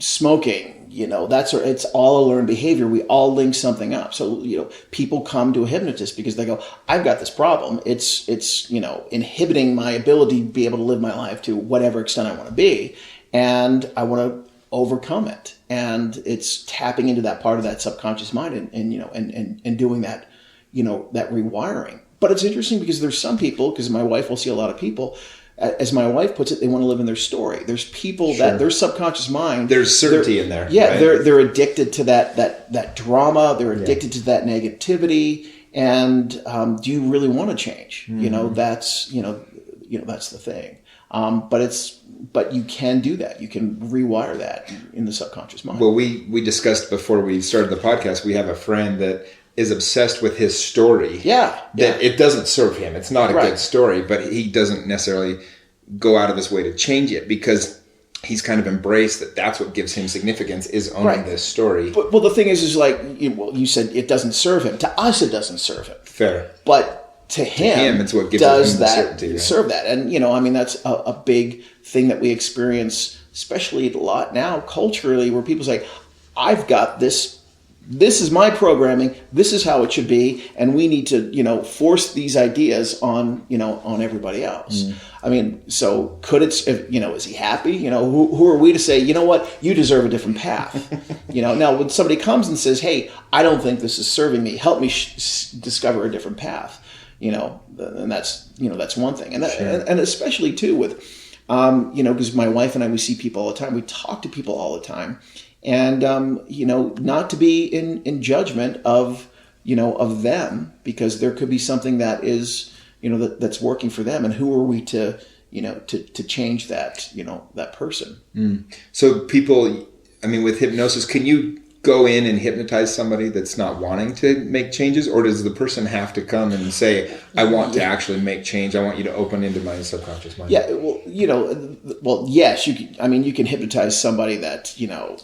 Smoking, it's all a learned behavior. We all link something up. So, people come to a hypnotist because they go, I've got this problem. It's inhibiting my ability to be able to live my life to whatever extent I want to be. And I want to overcome it. And it's tapping into that part of that subconscious mind and doing that, that rewiring. But it's interesting because there's some people, because my wife will see a lot of people, as my wife puts it, they want to live in their story. There's people that their subconscious mind, there's certainty in there. Yeah, right? They're addicted to that drama. They're addicted to that negativity. And do you really want to change? That's that's the thing. But you can do that. You can rewire that in the subconscious mind. Well, we discussed before we started the podcast. We have a friend that is obsessed with his story. That it doesn't serve him. It's not a good story, but he doesn't necessarily go out of his way to change it because he's kind of embraced that that's what gives him significance is owning this story. But, well, the thing is like, you said it doesn't serve him. To us, it doesn't serve him. Fair. But to him it's what gives does him that certainty, right? serve that. And, that's a big thing that we experience, especially a lot now culturally, where people say, I've got this is my programming, this is how it should be, and we need to, force these ideas on everybody else. I mean, so could it, is he happy? Who are we to say, you know what, you deserve a different path? Now when somebody comes and says, hey, I don't think this is serving me, help me discover a different path, and that's one thing. And and especially too with, because my wife and I, we see people all the time, we talk to people all the time. And, not to be in judgment of them, because there could be something that is, that's working for them. And who are we to change that, that person? So people, with hypnosis, can you go in and hypnotize somebody that's not wanting to make changes? Or does the person have to come and say, I want to actually make change. I want you to open into my subconscious mind. Yeah. Well, yes, you can, you can hypnotize somebody that,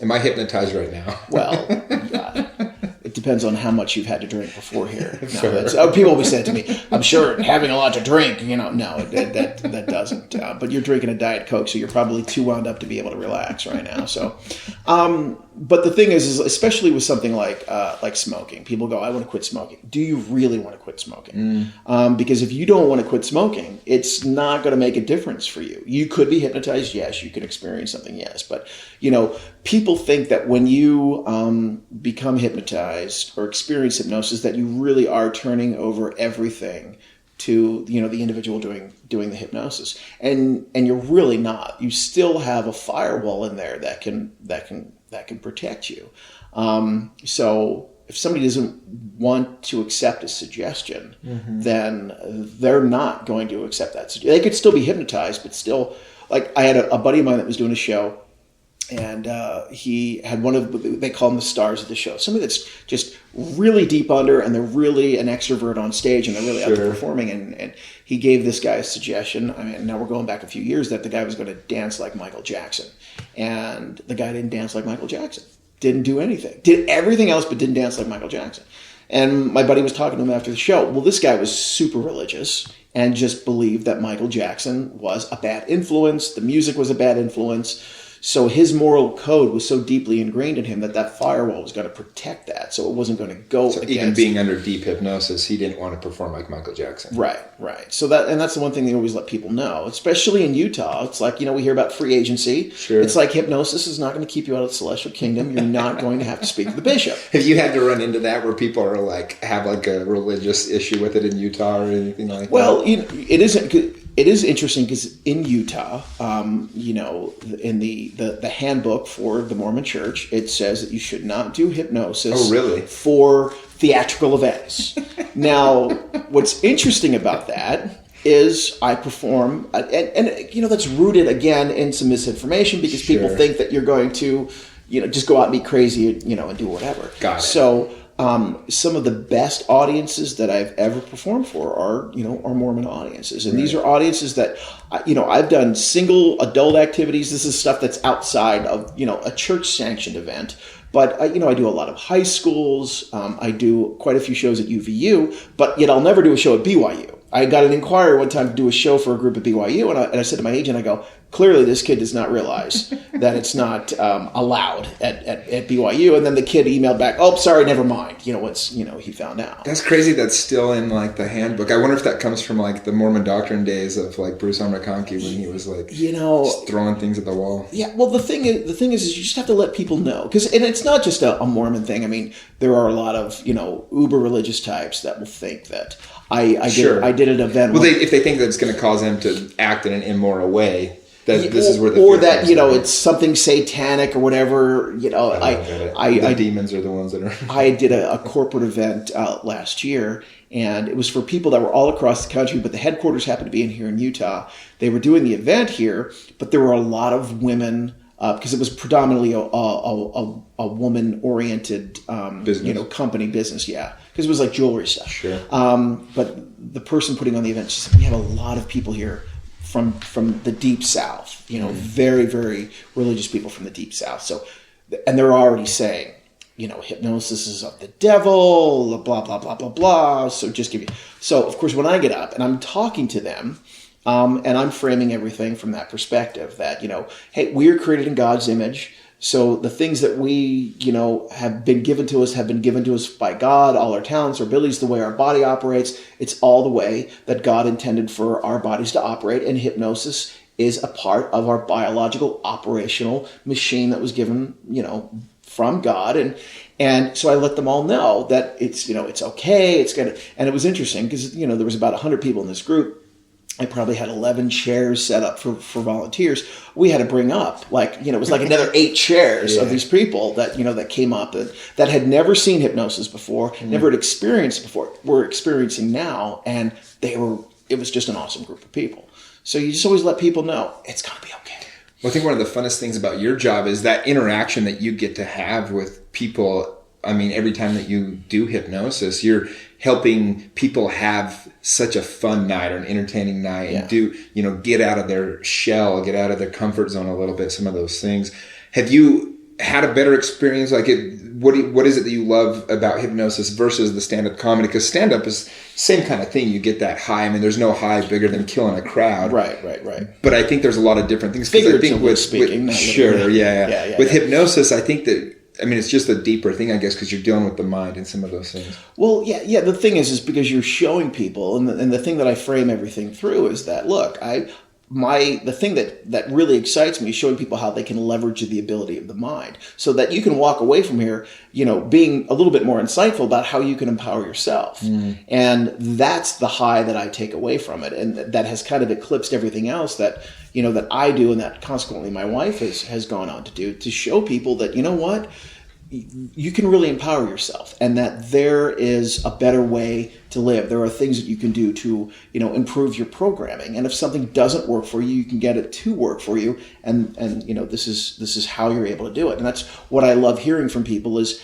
Am I hypnotized right now? Well, it depends on how much you've had to drink before here. No, people always say to me, I'm sure having a lot to drink, no, that doesn't. But you're drinking a Diet Coke, so you're probably too wound up to be able to relax right now. So, but the thing is especially with something like smoking, people go, I want to quit smoking. Do you really want to quit smoking? Because if you don't want to quit smoking, it's not going to make a difference for you. You could be hypnotized, yes. You could experience something, yes. But, people think that when you become hypnotized or experience hypnosis, that you really are turning over everything to the individual doing the hypnosis, and you're really not. You still have a firewall in there that can protect you. So if somebody doesn't want to accept a suggestion, then they're not going to accept that suggestion. They could still be hypnotized, but still, like I had a buddy of mine that was doing a show. And he had they call them the stars of the show. Somebody that's just really deep under, and they're really an extrovert on stage, and they're really out there performing. And he gave this guy a suggestion. Now we're going back a few years, that the guy was going to dance like Michael Jackson. And the guy didn't dance like Michael Jackson. Didn't do anything. Did everything else, but didn't dance like Michael Jackson. And my buddy was talking to him after the show. Well, this guy was super religious and just believed that Michael Jackson was a bad influence. The music was a bad influence. So his moral code was so deeply ingrained in him that firewall was going to protect that. So it wasn't going to go against. Even being under deep hypnosis, he didn't want to perform like Michael Jackson. Right. So that's the one thing they always let people know, especially in Utah. It's like, we hear about free agency. Sure. It's like hypnosis is not going to keep you out of the celestial kingdom. You're not going to have to speak to the bishop. Have you had to run into that where people are have a religious issue with it in Utah or anything like that? Well, it is interesting because in Utah, in the handbook for the Mormon Church, it says that you should not do hypnosis for theatrical events. Now, what's interesting about that is I perform, and that's rooted again in some misinformation because people think that you're going to, just go out and be crazy, and do whatever. Got it. So some of the best audiences that I've ever performed for are Mormon audiences. And these are audiences that, I've done single adult activities. This is stuff that's outside of, a church sanctioned event. But, I do a lot of high schools. I do quite a few shows at UVU, but yet I'll never do a show at BYU. I got an inquiry one time to do a show for a group at BYU, and I said to my agent, I go, clearly this kid does not realize that it's not allowed at BYU. And then the kid emailed back, oh, sorry, never mind. He found out. That's crazy. That's still in like the handbook. I wonder if that comes from like the Mormon doctrine days of like Bruce R. McConkie when he was like, just throwing things at the wall. Yeah. Well, the thing is you just have to let people know, and it's not just a Mormon thing. I mean, there are a lot of, uber religious types that will think that I did an event. Well, if they think that it's going to cause them to act in an immoral way, this is where it's something satanic or whatever. The demons are the ones that are. I did a corporate event last year, and it was for people that were all across the country, but the headquarters happened to be in here in Utah. They were doing the event here, but there were a lot of women because it was predominantly a woman-oriented company business. Yeah, because it was like jewelry stuff. Sure. But the person putting on the event, she said, "We have a lot of people here from the deep South, very, very religious people from the deep South." So, and they're already saying, hypnosis is of the devil, blah, blah, blah, blah, blah. So of course, when I get up and I'm talking to them, and I'm framing everything from that perspective that, hey, we are created in God's image. So the things that we, have been given to us by God, all our talents, our abilities, the way our body operates, it's all the way that God intended for our bodies to operate. And hypnosis is a part of our biological operational machine that was given, from God. And so I let them all know that it's okay. It's gonna, and it was interesting because, there was about 100 people in this group. I probably had 11 chairs set up for volunteers. We had to bring up it was like another 8 chairs of these people that, that came up that had never seen hypnosis before, never had experienced before, were experiencing now. And it was just an awesome group of people. So you just always let people know it's going to be okay. Well, I think one of the funnest things about your job is that interaction that you get to have with people. I mean, every time that you do hypnosis, you're helping people have such a fun night or an entertaining night and get out of their shell, get out of their comfort zone a little bit, some of those things. Have you had a better experience? Like, what is it that you love about hypnosis versus the stand-up comedy? Because stand-up is same kind of thing. You get that high. I mean, there's no high bigger than killing a crowd. Right. But I think there's a lot of different things. Figuratively speaking. With hypnosis, I think that, it's just a deeper thing, I guess, because you're dealing with the mind and some of those things. Well, yeah. The thing is because you're showing people, and the thing that I frame everything through is that, look, the thing that really excites me is showing people how they can leverage the ability of the mind, so that you can walk away from here, being a little bit more insightful about how you can empower yourself. And that's the high that I take away from it, and that has kind of eclipsed everything else that that I do, and that consequently my wife has gone on to do, to show people that, what, you can really empower yourself, and that there is a better way to live. There are things that you can do to, improve your programming. And if something doesn't work for you, you can get it to work for you. And this is how you're able to do it. And that's what I love hearing from people is,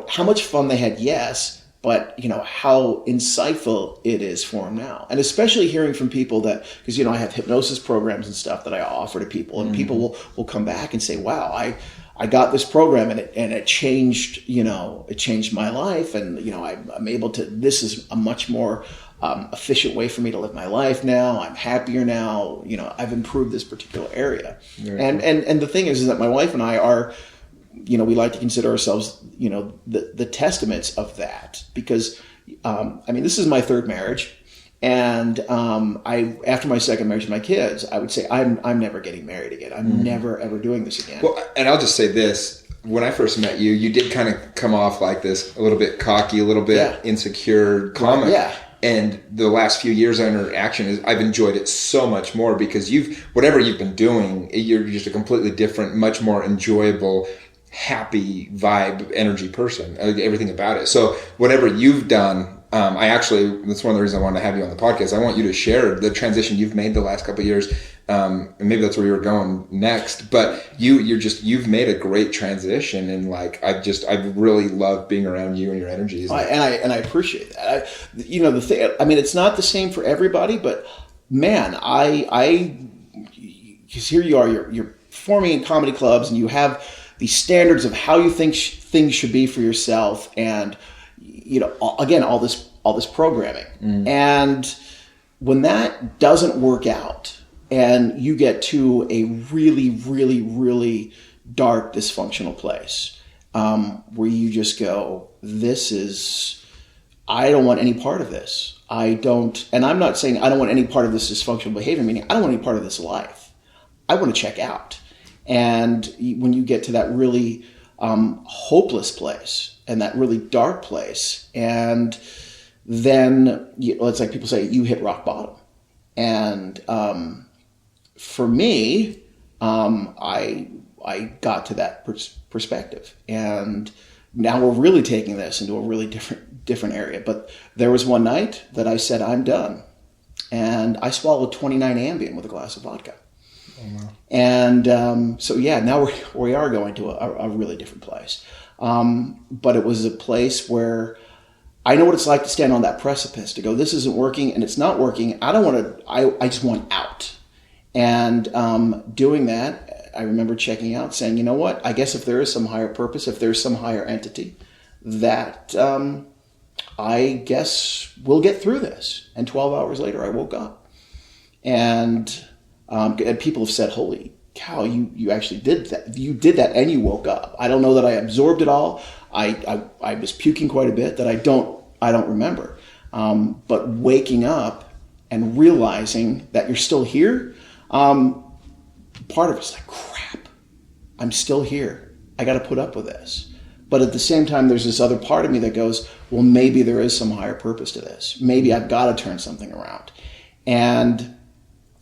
how much fun they had, yes, but how insightful it is for them now. And especially hearing from people that, because I have hypnosis programs and stuff that I offer to people, and people will come back and say, wow, I got this program and it changed, it changed my life, and I'm able to, this is a much more efficient way for me to live my life now. I'm happier now. I've improved this particular area. And the thing is that my wife and I are, we like to consider ourselves, the testaments of that, because this is my third marriage. And after my second marriage to my kids, I would say I'm never getting married again. I'm never ever doing this again. Well, and I'll just say this: when I first met you, you did kind of come off like this, a little bit cocky, a little bit insecure comic. Yeah. And the last few years of interaction I've enjoyed it so much more, because whatever you've been doing, you're just a completely different, much more enjoyable, happy vibe, energy person. Everything about it. So whatever you've done. That's one of the reasons I wanted to have you on the podcast. I want you to share the transition you've made the last couple of years And maybe that's where you were going next, but you've made a great transition, and like I really love being around you and your energies. And I appreciate that. The thing, I mean, it's not the same for everybody, but man, because here you are, you're performing in comedy clubs, and you have these standards of how you think things should be for yourself, and again, all this programming, and when that doesn't work out, and you get to a really, really, really dark, dysfunctional place, where you just go, I don't want any part of this. And I'm not saying I don't want any part of this dysfunctional behavior, meaning I don't want any part of this life. I want to check out. And when you get to that really hopeless place and that really dark place, and then it's like people say, you hit rock bottom. And for me, I got to that perspective, and now we're really taking this into a really different area. But there was one night that I said, I'm done, and I swallowed 29 Ambien with a glass of vodka. Oh, wow. And so now we are going to a really different place. But it was a place where I know what it's like to stand on that precipice, to go, this isn't working, and it's not working. I don't want to. I just want out. And doing that, I remember checking out, saying, you know what? I guess if there is some higher purpose, if there's some higher entity, that I guess we'll get through this. And 12 hours later, I woke up. And people have said, holy cow, you actually did that. You did that and you woke up. I don't know that I absorbed it all. I was puking quite a bit that I don't remember. But waking up and realizing that you're still here, part of it's like, crap, I'm still here. I got to put up with this. But at the same time, there's this other part of me that goes, well, maybe there is some higher purpose to this. Maybe I've got to turn something around. And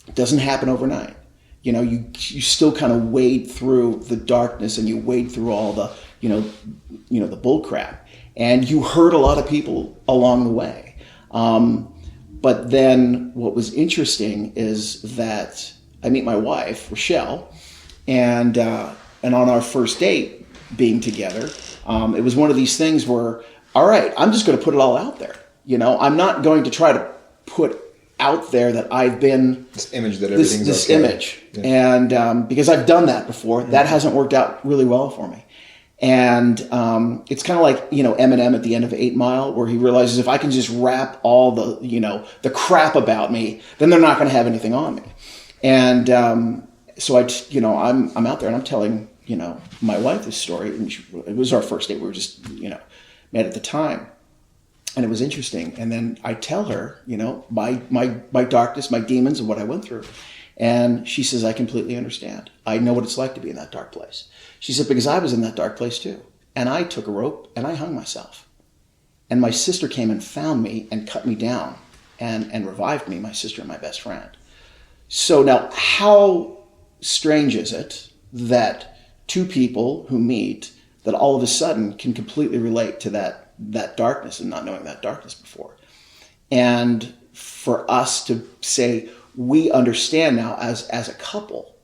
it doesn't happen overnight. You still kind of wade through the darkness, and you wade through all the, the bull crap. And you hurt a lot of people along the way. But then what was interesting is that I meet my wife, Rochelle, and on our first date being together, it was one of these things where, all right, I'm just going to put it all out there. I'm not going to try to put out there that I've been this image that everything's this okay. image, yeah. And because I've done that before, that hasn't worked out really well for me. And it's kind of like Eminem at the end of 8 Mile, where he realizes if I can just rap all the the crap about me, then they're not going to have anything on me. And so I'm out there and I'm telling my wife this story, and it was our first date. We were just met at the time. And it was interesting. And then I tell her, my darkness, my demons, and what I went through. And she says, I completely understand. I know what it's like to be in that dark place. She said, because I was in that dark place too. And I took a rope and I hung myself. And my sister came and found me and cut me down and revived me, my sister and my best friend. So now, how strange is it that two people who meet, that all of a sudden can completely relate to that darkness and not knowing that darkness before. And for us to say, we understand now as a couple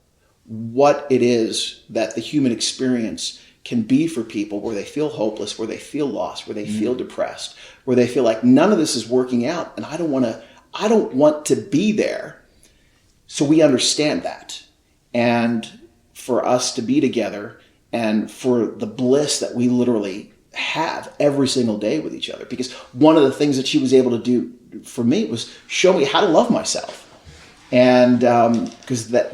what it is that the human experience can be for people, where they feel hopeless, where they feel lost, where they feel depressed, where they feel like none of this is working out, and I don't want to be there. So we understand that. And for us to be together, and for the bliss that we literally have every single day with each other, because one of the things that she was able to do for me was show me how to love myself. And because that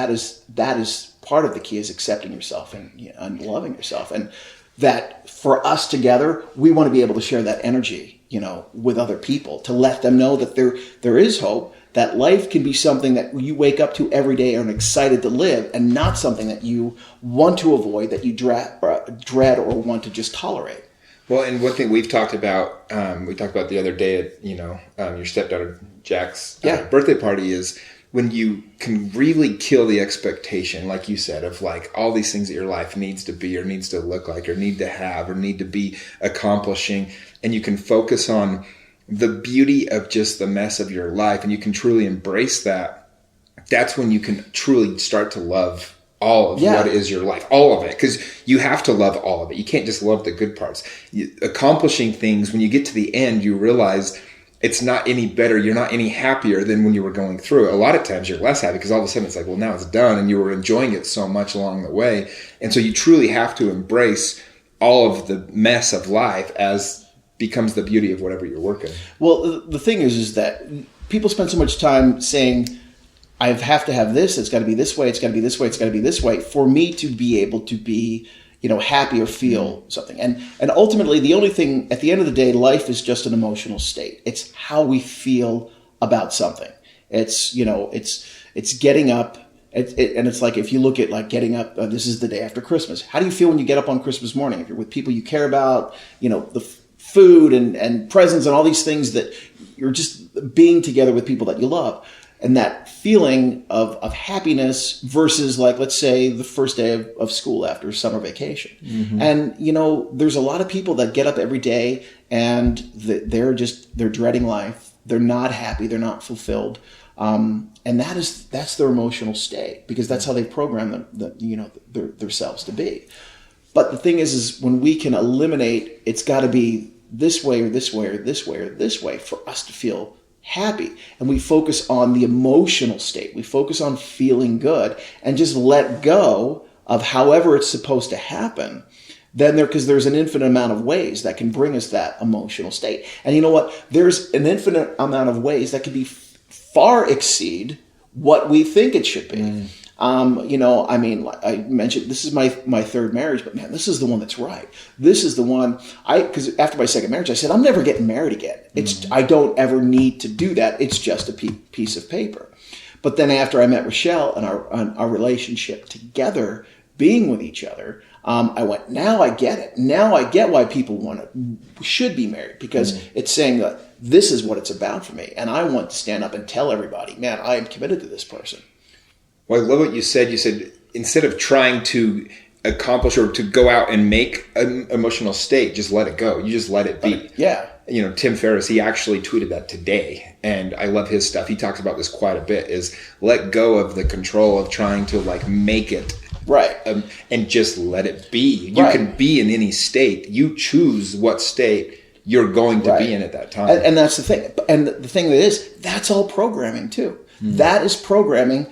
is part of the key, is accepting yourself and loving yourself. And that for us together, we want to be able to share that energy, with other people, to let them know that there is hope, that life can be something that you wake up to every day and are excited to live, and not something that you want to avoid, that you dread or want to just tolerate. Well, and one thing we talked about the other day at your stepdaughter Jack's birthday party, is when you can really kill the expectation, like you said, of like all these things that your life needs to be or needs to look like or need to have or need to be accomplishing, and you can focus on the beauty of just the mess of your life, and you can truly embrace that. that's when you can truly start to love all of what is your life, all of it, because you have to love all of it. You can't just love the good parts. Accomplishing things, when you get to the end, you realize it's not any better. You're not any happier than when you were going through it. A lot of times you're less happy because all of a sudden it's like, well, now it's done, and you were enjoying it so much along the way. And so you truly have to embrace all of the mess of life as becomes the beauty of whatever you're working. Well, the thing is that people spend so much time saying, I have to have this, it's got to be this way, it's got to be this way, it's got to be this way, for me to be able to be, happy or feel something. And ultimately, the only thing, at the end of the day, life is just an emotional state. It's how we feel about something. It's, it's getting up, and it's like, if you look at like getting up, this is the day after Christmas. How do you feel when you get up on Christmas morning? If you're with people you care about, the food and presents and all these things, that you're just being together with people that you love. And that feeling of happiness versus, like, let's say the first day of school after summer vacation. Mm-hmm. And, there's a lot of people that get up every day and they're dreading life. They're not happy. They're not fulfilled. And that's their emotional state, because that's how they program themselves to be. But the thing is when we can eliminate, it's got to be this way or this way or this way or this way for us to feel happy, and we focus on the emotional state, we focus on feeling good, and just let go of however it's supposed to happen, then because there's an infinite amount of ways that can bring us that emotional state. And you know what? There's an infinite amount of ways that can be far exceed what we think it should be. Like I mentioned, this is my third marriage, but man, this is the one that's right. This is the one because after my second marriage, I said, I'm never getting married again. I don't ever need to do that. It's just a piece of paper. But then after I met Rochelle and our relationship together, being with each other, I went, now I get it. Now I get why people should be married, because it's saying that this is what it's about for me. And I want to stand up and tell everybody, man, I am committed to this person. Well, I love what you said. You said instead of trying to accomplish or to go out and make an emotional state, just let it go. You just let it be. Yeah. Tim Ferriss, he actually tweeted that today, and I love his stuff. He talks about this quite a bit, is let go of the control of trying to make it. Right. And just let it be. You can be in any state. You choose what state you're going to be in at that time. And that's the thing. And the thing that is, that's all programming too. That is programming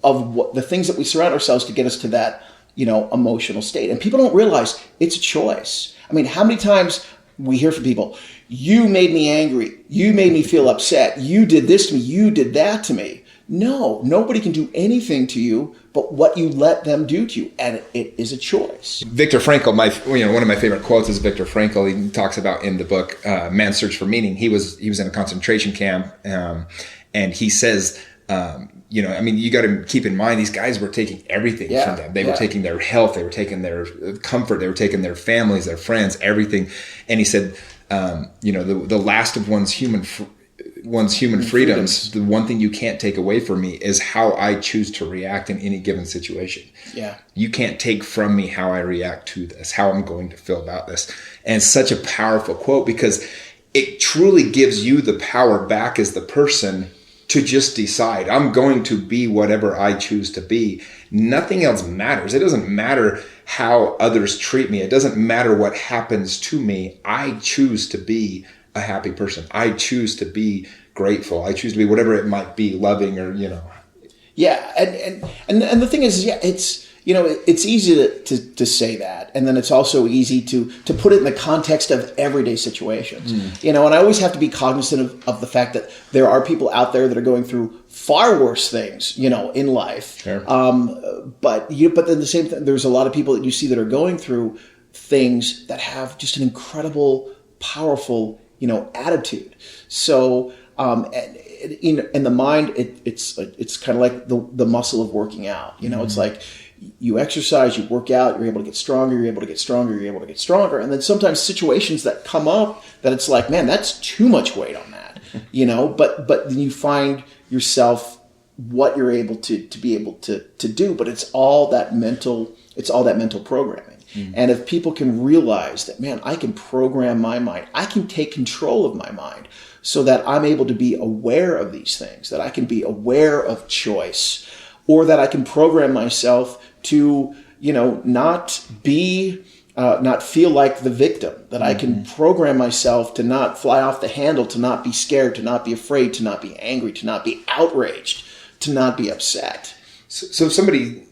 of what the things that we surround ourselves to get us to that, emotional state. And people don't realize it's a choice. I mean, how many times we hear from people, you made me angry, you made me feel upset, you did this to me, you did that to me. No, nobody can do anything to you but what you let them do to you, and it is a choice. Viktor Frankl, one of my favorite quotes is Viktor Frankl. He talks about in the book Man's Search for Meaning. He was in a concentration camp, and he says, you got to keep in mind, these guys were taking everything from them. They were taking their health, they were taking their comfort, they were taking their families, their friends, everything. And he said, the last of one's human freedoms, the one thing you can't take away from me is how I choose to react in any given situation. Yeah. You can't take from me how I react to this, how I'm going to feel about this. And it's such a powerful quote, because it truly gives you the power back as the person to just decide, I'm going to be whatever I choose to be. Nothing else matters. It doesn't matter how others treat me. It doesn't matter what happens to me. I choose to be a happy person. I choose to be grateful. I choose to be whatever it might be, loving or, Yeah. And the thing is, it's, it's easy to say that. And then it's also easy to put it in the context of everyday situations. And I always have to be cognizant of the fact that there are people out there that are going through far worse things, in life. Sure. But then the same thing, there's a lot of people that you see that are going through things that have just an incredible, powerful, attitude. So, in the mind, it's kind of like the muscle of working out. It's like you exercise, you work out, you're able to get stronger, you're able to get stronger, you're able to get stronger. And then sometimes situations that come up that it's like, man, that's too much weight on that, but then you find yourself what you're able to be able to do, but it's all that mental programming. And if people can realize that, man, I can program my mind, I can take control of my mind so that I'm able to be aware of these things, that I can be aware of choice, or that I can program myself to, not feel like the victim, that I can program myself to not fly off the handle, to not be scared, to not be afraid, to not be angry, to not be outraged, to not be upset. So if somebody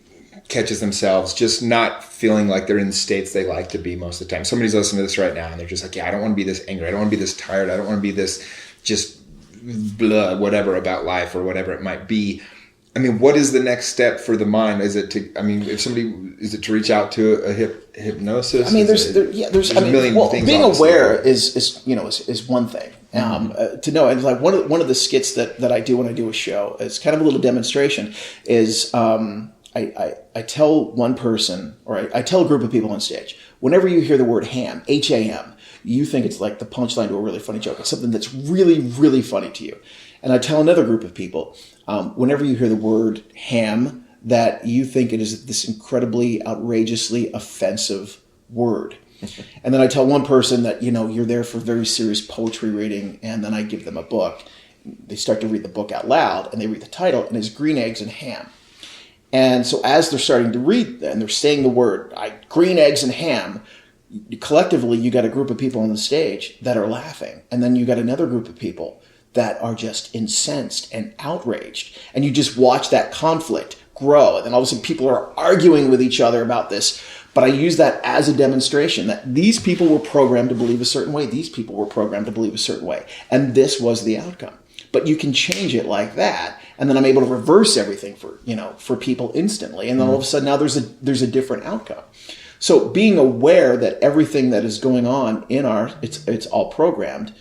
catches themselves just not feeling like they're in the states they like to be most of the time. Somebody's listening to this right now and they're just like, yeah, I don't want to be this angry. I don't want to be this tired. I don't want to be this just blah, whatever about life or whatever it might be. I mean, what is the next step for the mind? Is it to reach out to a hypnosis? I mean, there's a million things. Being aware is one thing. To know, and like one of the skits that I do when I do a show, it's kind of a little demonstration, is I tell one person, or I tell a group of people on stage, whenever you hear the word ham, H-A-M, you think it's like the punchline to a really funny joke. It's something that's really, really funny to you. And I tell another group of people, whenever you hear the word ham, that you think it is this incredibly, outrageously offensive word. And then I tell one person that, you're there for very serious poetry reading, and then I give them a book. They start to read the book out loud, and they read the title, and it's Green Eggs and Ham. And so as they're starting to read, and they're saying the word, green eggs and ham, collectively you got a group of people on the stage that are laughing. And then you got another group of people that are just incensed and outraged. And you just watch that conflict grow. And then all of a sudden people are arguing with each other about this. But I use that as a demonstration that these people were programmed to believe a certain way. These people were programmed to believe a certain way. And this was the outcome. But you can change it like that. And then I'm able to reverse everything for people instantly. And then all of a sudden now there's a different outcome. So being aware that everything that is going on in it's all programmed,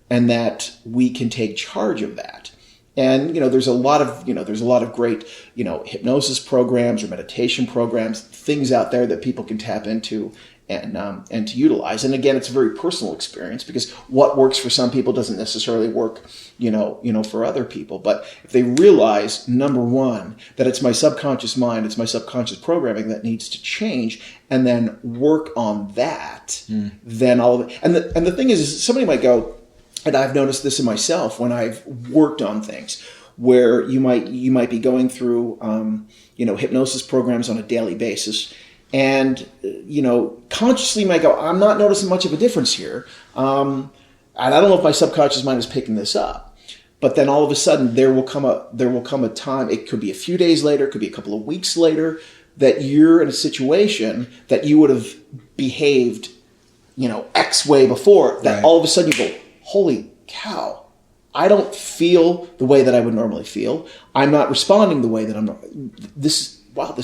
and that we can take charge of that. And there's a lot of great hypnosis programs or meditation programs, things out there that people can tap into and to utilize. And again, it's a very personal experience, because what works for some people doesn't necessarily work for other people. But if they realize, number one, that it's my subconscious mind, it's my subconscious programming that needs to change, and then work on that, then all of it. And the thing is somebody might go, and I've noticed this in myself when I've worked on things, where you might be going through hypnosis programs on a daily basis, and consciously you might go, I'm not noticing much of a difference here, and I don't know if my subconscious mind is picking this up. But then all of a sudden there will come a time, it could be a few days later, it could be a couple of weeks later, that you're in a situation that you would have behaved X way before, that all of a sudden you go, holy cow, I don't feel the way that I would normally feel. I'm not responding the way that this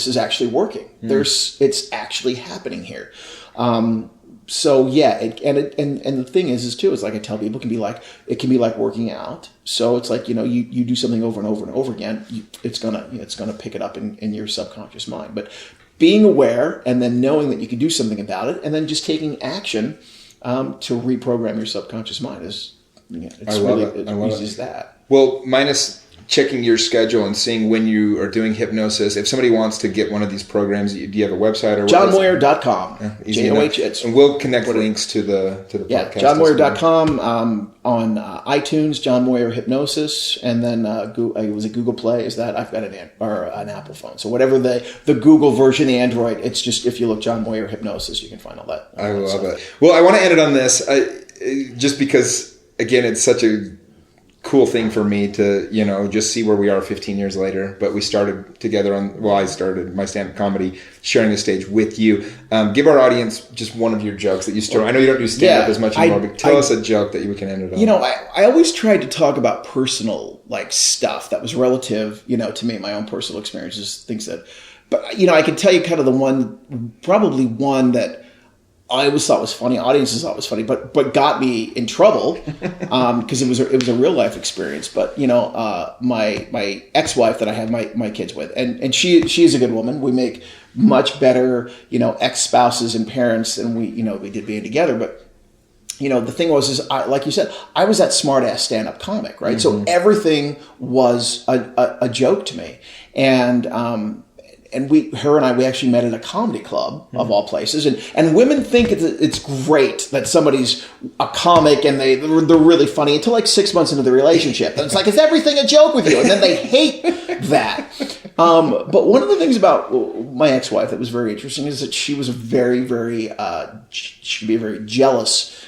is actually working. It's actually happening here. So yeah, and the thing is like I tell people, it can be like working out. So it's like, you do something over and over and over again, it's gonna pick it up in your subconscious mind. But being aware, and then knowing that you can do something about it, and then just taking action to reprogram your subconscious mind is, it uses that. Well, minus checking your schedule and seeing when you are doing hypnosis. If somebody wants to get one of these programs, do you have a website or JohnMoyer.com. And we'll connect links to the podcast. JohnMoyer.com, on iTunes, John Moyer Hypnosis, and then it was a Google Play. Is that I've got an Apple phone. So whatever the Google version, the Android, it's just, if you look John Moyer Hypnosis, you can find all that. I love it. Well, I want to end it on this, just because again, it's such a cool thing for me to, just see where we are 15 years later. But we started together I started my stand-up comedy, sharing the stage with you. Give our audience just one of your jokes that you still, I know you don't do stand-up as much anymore, but tell us a joke that we can end it on. I always tried to talk about personal, stuff that was relative, to me, my own personal experiences, things that, but, I can tell you kind of probably one that I always thought was funny. Audiences thought was funny, but got me in trouble because it was a real life experience. But my ex-wife that I have my kids with, and she is a good woman. We make much better ex-spouses and parents than we did being together. But the thing was like you said, I was that smart ass stand-up comic, right? Mm-hmm. So everything was a joke to me, and her and I, we actually met at a comedy club of all places, and women think it's great that somebody's a comic and they're really funny until like 6 months into the relationship, and it's like, is everything a joke with you? And then they hate that. But one of the things about my ex-wife that was very interesting is that she was a very, very she could be a very jealous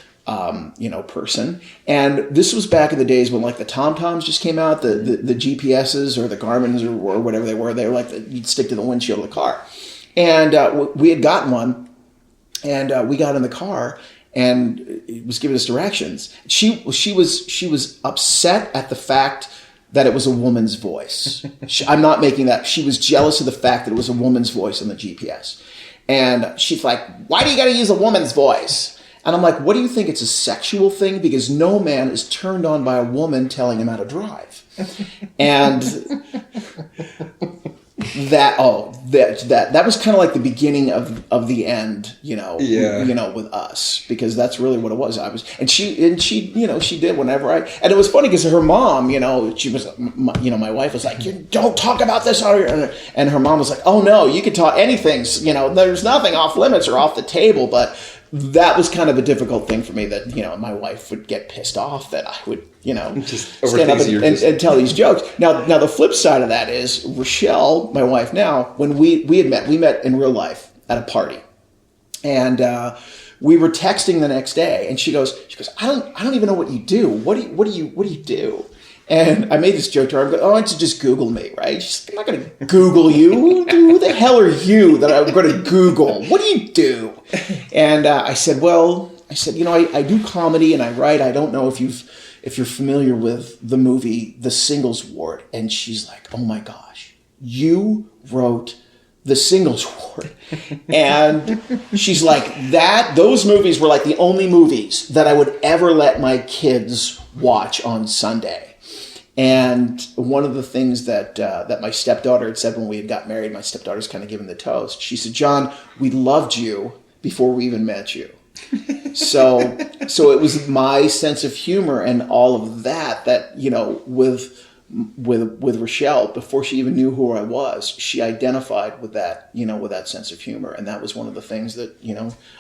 person. And this was back in the days when like the TomToms just came out, the GPSs or the Garmin's or whatever they were like, you'd stick to the windshield of the car. And we had gotten one, and we got in the car, and it was giving us directions. She was upset at the fact that it was a woman's voice. I'm not making that. She was jealous of the fact that it was a woman's voice on the GPS. And she's like, why do you got to use a woman's voice? And I'm like, what do you think? It's a sexual thing? Because no man is turned on by a woman telling him how to drive. And that was kind of like the beginning of the end, with us, because that's really what it was. She did whenever and it was funny because her mom, she was, my wife was like, you don't talk about this. And her mom was like, oh no, you can talk anything. There's nothing off limits or off the table, but that was kind of a difficult thing for me that, my wife would get pissed off that I would, just stand up and tell these jokes. Now the flip side of that is Rochelle, my wife now, when we met in real life at a party, and we were texting the next day, and she goes, I don't even know what you do. What do you do? And I made this joke to her. I go, why don't you just Google me, right? She's like, I'm not going to Google you. Who the hell are you that I'm going to Google? What do you do? And I said, I do comedy and I write. I don't know if you're familiar with the movie The Singles Ward. And she's like, oh my gosh, you wrote The Singles Ward. And she's like, those movies were like the only movies that I would ever let my kids watch on Sunday. And one of the things that my stepdaughter had said when we had got married, my stepdaughter's kind of given the toast. She said, John, we loved you before we even met you. So it was my sense of humor and all of that with Rochelle, before she even knew who I was, she identified with that, with that sense of humor. And that was one of the things that,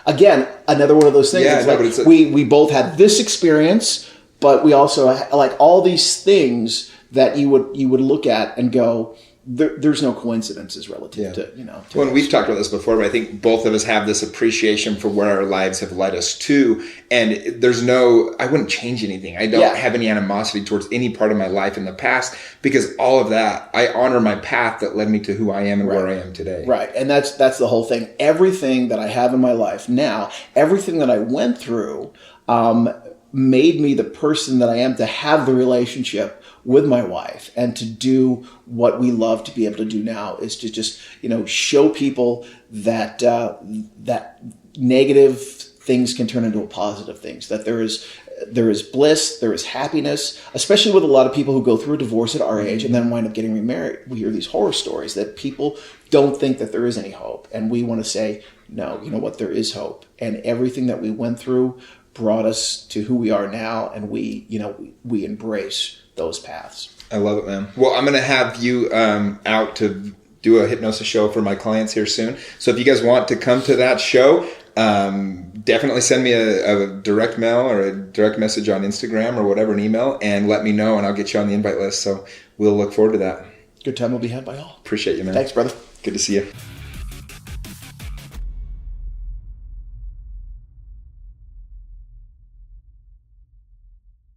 again, another one of those things. Yeah, we both had this experience, but we also like all these things that you would look at and go, there's no coincidences relative to. Well, we've talked about this before, but I think both of us have this appreciation for where our lives have led us to, and I wouldn't change anything. I don't have any animosity towards any part of my life in the past, because all of that, I honor my path that led me to who I am and where I am today. Right, and that's the whole thing. Everything that I have in my life now, everything that I went through, made me the person that I am, to have the relationship with my wife and to do what we love to be able to do now, is to just, show people that that negative things can turn into positive things, that there is bliss, there is happiness, especially with a lot of people who go through a divorce at our age and then wind up getting remarried. We hear these horror stories that people don't think that there is any hope. And we want to say, no, you know what, there is hope. And everything that we went through brought us to who we are now, and we embrace those paths. I love it, man. Well, I'm going to have you out to do a hypnosis show for my clients here soon. So if you guys want to come to that show, definitely send me a direct mail or a direct message on Instagram or whatever, an email, and let me know, and I'll get you on the invite list. So we'll look forward to that. Good time will be had by all. Appreciate you, man. Thanks, brother. Good to see you.